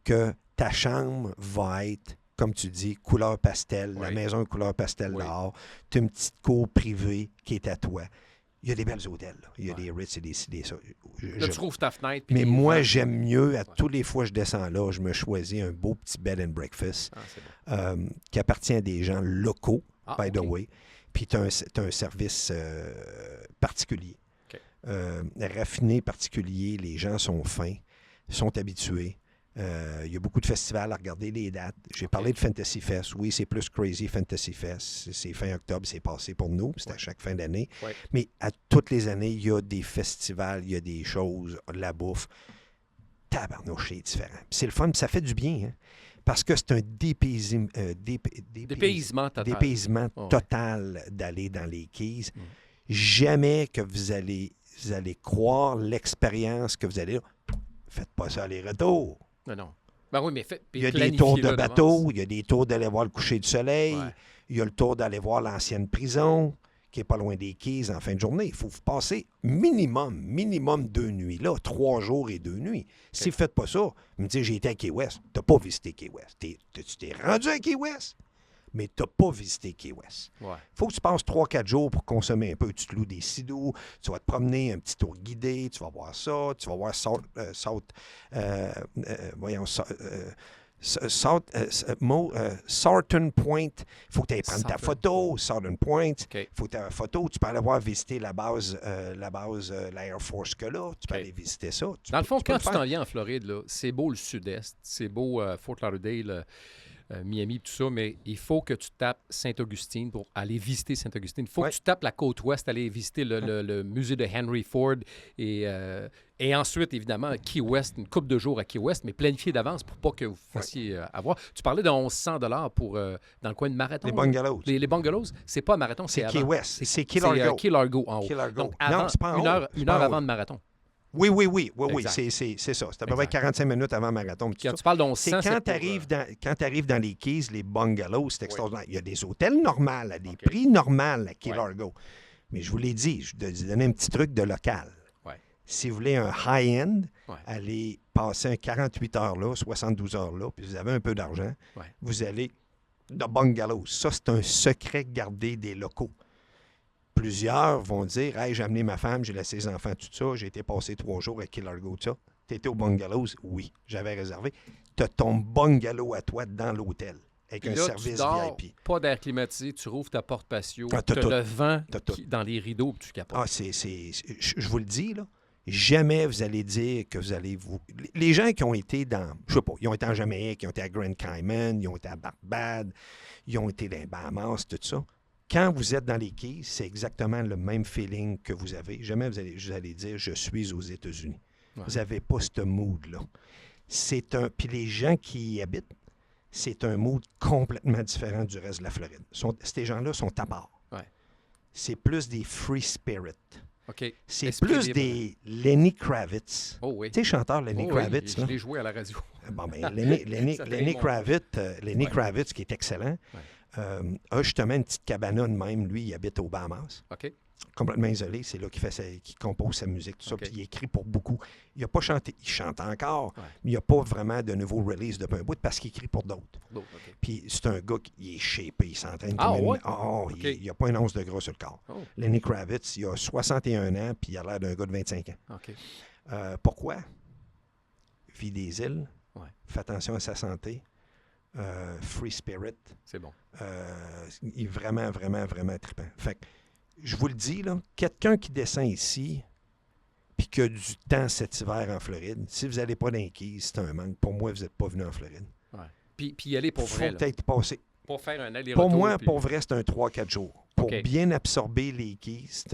que ta chambre va être, comme tu dis, couleur pastel, la Oui. maison est couleur pastel Oui. dehors, tu as une petite cour privée qui est à toi. Il y a des belles hôtels, là. Il y a Ouais. des Ritz et des ça. Là, tu trouves ta fenêtre. puis Mais les moi, vents. j'aime mieux, à tous les fois que je descends là, je me choisis un beau petit bed and breakfast Ah, c'est bon. qui appartient à des gens locaux, Ah, by the OK. way. Puis tu as un service particulier. OK. Raffiné, particulier. Les gens sont fins, sont habitués. Il y a beaucoup de festivals à regarder les dates. J'ai parlé de Fantasy Fest. Oui, c'est plus crazy Fantasy Fest. C'est fin octobre, c'est passé pour nous. C'est à chaque fin d'année. Ouais. Mais à toutes les années, il y a des festivals, il y a des choses, de la bouffe. Tabarnouche, c'est différent. Puis c'est le fun, puis ça fait du bien. Hein? Parce que c'est un dépaysement Dépaysement total. total d'aller dans les Keys. Jamais que vous allez croire l'expérience que vous allez. Faites pas ça aller-retour. Non. Ben oui, mais Il y a des tours de bateau, il y a des tours d'aller voir le coucher du soleil, Ouais. il y a le tour d'aller voir l'ancienne prison, qui n'est pas loin des Keys en fin de journée. Il faut vous passer minimum 2 nuits là, 3 jours et 2 nuits. Si vous ne faites pas ça, vous me dites, j'ai été à Key West. Tu n'as pas visité Key West. Tu t'es rendu à Key West, mais tu n'as pas visité Key West. Ouais. Il faut que tu passes 3-4 jours pour consommer un peu. Tu te loues des sidoux, tu vas te promener, un petit tour guidé, tu vas voir ça, tu vas voir Southern Point. Il faut que tu ailles prendre ta photo, Southern Point. Il OK. faut que tu aies une photo. Tu peux aller voir visiter la base, l'Air Force que là. Tu peux OK. aller visiter ça. Dans le fond, peux quand tu faire. t'en viens en Floride, là, c'est beau le sud-est, c'est beau Fort Lauderdale, Miami, tout ça, mais il faut que tu tapes Saint-Augustine pour aller visiter Saint-Augustine. Il faut Ouais. que tu tapes la côte ouest, aller visiter le musée de Henry Ford et ensuite, évidemment, Key West, une couple de jours à Key West, mais planifié d'avance pour pas que vous fassiez avoir. Tu parlais de 1100 $ pour dans le coin de Marathon. Les là. bungalows. Les bungalows, c'est pas Marathon, c'est C'est Key avant. West. C'est Key C'est Largo. Key Largo en haut. Key Largo. Donc, Non, avant, c'est pas en une heure, haut. C'est une pas heure en avant haut. le marathon. Oui, Exact. c'est ça. C'est à peu près Exact. 45 minutes avant le marathon. Quand tu parles d'1100, C'est quand c'est tu arrives dans les Keys, les bungalows, c'est extraordinaire. Il y a des hôtels normaux, à des prix normaux à Key Ouais. Largo. Mais je vous l'ai dit, je vais vous donner un petit truc de local. Ouais. Si vous voulez un high-end, Ouais. allez passer un 48 heures là, 72 heures là, puis vous avez un peu d'argent, Ouais. vous allez dans bungalows. Ça, c'est un secret gardé des locaux. Plusieurs vont dire, « Hey, j'ai amené ma femme, j'ai laissé les enfants, tout ça, j'ai été passer 3 jours à Key Largo, tout ça. » T'étais au bungalows? Oui, j'avais réservé. T'as ton bungalow à toi dans l'hôtel, avec Puis un là, tu service dors, VIP. pas d'air climatisé, tu rouvres ta porte patio, Ah, tu t'as as tout. le vent T'as tout. dans les rideaux, puis tu capotes. Ah, je vous le dis, là. Jamais vous allez dire que vous allez vous... Les gens qui ont été dans... Je sais pas, ils ont été en Jamaïque, ils ont été à Grand Cayman, ils ont été à Barbade, ils ont été dans les Bahamas, tout ça. Quand vous êtes dans les Keys, c'est exactement le même feeling que vous avez. Jamais vous allez dire « je suis aux États-Unis Ouais. ». Vous n'avez pas ce mood-là. Puis les gens qui y habitent, c'est un mood complètement différent du reste de la Floride. Ces gens-là sont à part. Ouais. C'est plus des free spirit. OK. C'est Esprit plus libre. des Lenny Kravitz. Oh oui. Tu sais, chanteur Lenny Oh oui, Kravitz, je là? l'ai joué à la radio. Bon, ben, Lenny Ça fait Lenny mon- Kravitz, Ouais. Kravitz, qui est excellent, Ouais. a justement une petite cabana de même. Lui, il habite aux Bahamas. OK. complètement isolé. C'est là qu'il compose sa musique, tout ça. Puis il écrit pour beaucoup. Il n'a pas chanté. Il chante encore, mais il n'y a pas vraiment de nouveau release depuis un bout parce qu'il écrit pour d'autres. Puis c'est un gars qui est shapé. Il s'entraîne comme il n'y a pas une once de gras sur le corps. Lenny Kravitz, il a 61 ans, puis il a l'air d'un gars de 25 ans. Pourquoi? Vie des îles. Fait attention à sa santé. Free spirit. C'est bon. Il est vraiment, vraiment, vraiment trippant. Fait que, je vous le dis, là, quelqu'un qui descend ici puis qui a du temps cet hiver en Floride, si vous n'allez pas dans les Keys, c'est un manque. Pour moi, vous n'êtes pas venu en Floride. Puis y aller pour vrai. Faut peut-être passer. Pour faire un aller-retour. Pour moi, pour vrai, c'est un 3-4 jours. Pour bien absorber les Keys,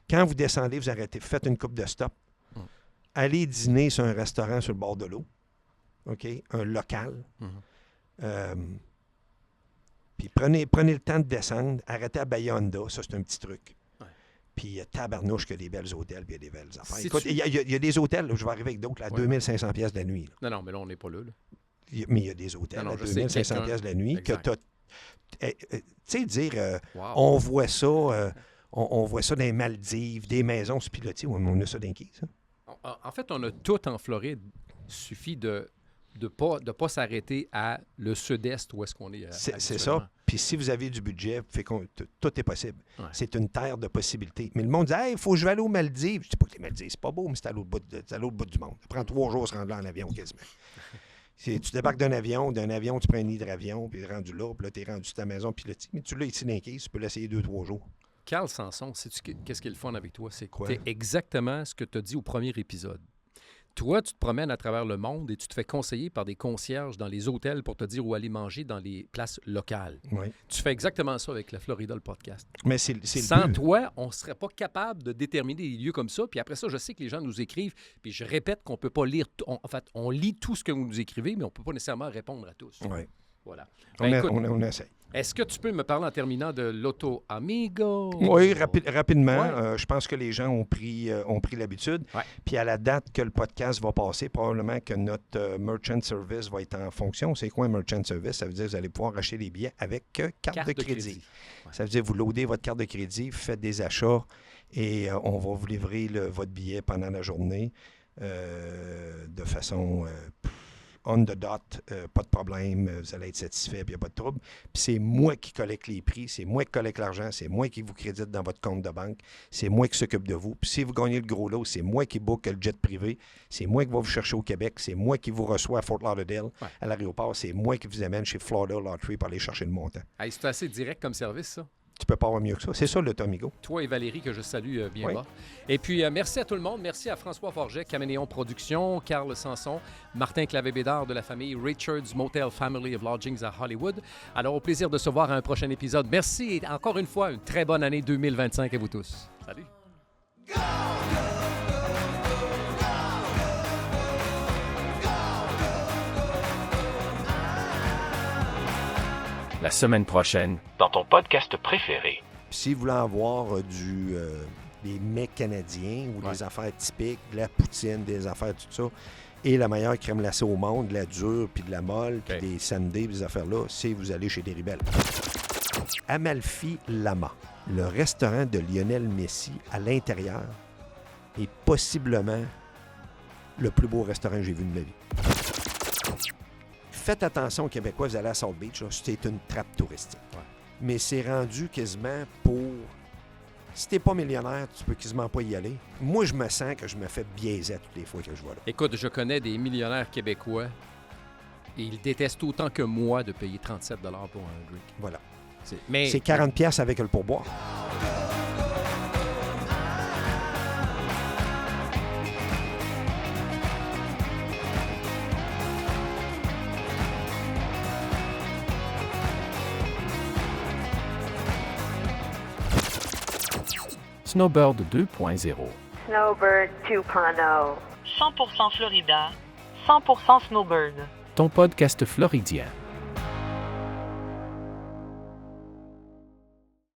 quand vous descendez, vous arrêtez, faites une coupe de stop. Allez dîner sur un restaurant sur le bord de l'eau. OK? Un local. Puis prenez le temps de descendre, arrêtez à Bayonda, ça c'est un petit truc. Puis tabarnouche qu'il y a des belles hôtels, puis il y a des belles affaires. Écoute, il y a des hôtels, là, je vais arriver avec d'autres, à 2500 pièces de la nuit. Là. Non, mais là, on n'est pas là. Mais il y a des hôtels à 2500 pièces de la nuit que tu as... Tu sais, dire, on voit ça, on voit ça dans les Maldives, des maisons sur pilotis, on a ça dans qui, ça? En fait, on a tout en Floride. Il suffit de pas s'arrêter à le sud-est où est-ce qu'on est. C'est ça. Puis si vous avez du budget, tout est possible. C'est une terre de possibilités. Mais le monde dit « Hey, il faut que je vais aller aux Maldives. » Je ne dis pas que les Maldives, c'est pas beau, mais c'est à l'autre bout du monde. Ça prend 3 jours à se rendre là en avion quasiment. Tu débarques d'un avion, tu prends un hydravion, puis rendu là, puis là, tu es rendu sur ta maison pilotis. Mais tu l'as ici dans les Keys, tu peux l'essayer 2-3 jours. Carl Sanson, sais-tu qu'est-ce qui est le fun avec toi? C'est quoi? C'est exactement ce que tu as dit au premier épisode. Toi, tu te promènes à travers le monde et tu te fais conseiller par des concierges dans les hôtels pour te dire où aller manger dans les places locales. Tu fais exactement ça avec la Florida, le podcast. Mais c'est Sans toi, on ne serait pas capable de déterminer des lieux comme ça. Puis après ça, je sais que les gens nous écrivent. Puis je répète qu'on ne peut pas lire... En fait, on lit tout ce que vous nous écrivez, mais on ne peut pas nécessairement répondre à tous. Voilà. On essaie. Est-ce que tu peux me parler en terminant de l'Auto Amigo? Oui, rapidement. Je pense que les gens ont pris l'habitude. Puis à la date que le podcast va passer, probablement que notre merchant service va être en fonction. C'est quoi un merchant service? Ça veut dire que vous allez pouvoir acheter des billets avec carte de crédit. Ça veut dire que vous loadez votre carte de crédit, vous faites des achats et on va vous livrer votre billet pendant la journée de façon... on the dot, pas de problème, vous allez être satisfait, puis il n'y a pas de trouble. Puis c'est moi qui collecte les prix, c'est moi qui collecte l'argent, c'est moi qui vous crédite dans votre compte de banque, c'est moi qui s'occupe de vous. Puis si vous gagnez le gros lot, c'est moi qui book le jet privé, c'est moi qui va vous chercher au Québec, c'est moi qui vous reçoit à Fort Lauderdale, à l'aéroport, c'est moi qui vous amène chez Florida Lottery pour aller chercher le montant. Hey, c'est assez direct comme service, ça. Tu peux pas avoir mieux que ça. C'est ça, l'Auto Amigo. Toi et Valérie, que je salue bien bas. Et puis, merci à tout le monde. Merci à François Forget, Caméléon Productions, Carl Sanson, Martin Clavé-Bédard de la famille Richards Motel Family of Lodgings à Hollywood. Alors, au plaisir de se voir à un prochain épisode. Merci et encore une fois, une très bonne année 2025 à vous tous. Salut! La semaine prochaine, dans ton podcast préféré. Si vous voulez avoir des mets canadiens ou des affaires typiques, de la poutine, des affaires, tout ça, et la meilleure crème glacée au monde, de la dure, puis de la molle, puis des sundaes, des affaires-là, c'est vous allez chez Deribel. Amalfi Lama, le restaurant de Lionel Messi à l'intérieur, est possiblement le plus beau restaurant que j'ai vu de ma vie. Faites attention aux Québécois, vous allez à South Beach, là, c'est une trappe touristique. Mais c'est rendu quasiment pour... Si t'es pas millionnaire, tu peux quasiment pas y aller. Moi, je me sens que je me fais biaiser à toutes les fois que je vois là. Écoute, je connais des millionnaires québécois et ils détestent autant que moi de payer 37 $ pour un drink. Voilà. C'est 40$ avec le pourboire. Snowbird 2.0. Snowbird 2.0. 100% Florida, 100% Snowbird. Ton podcast floridien.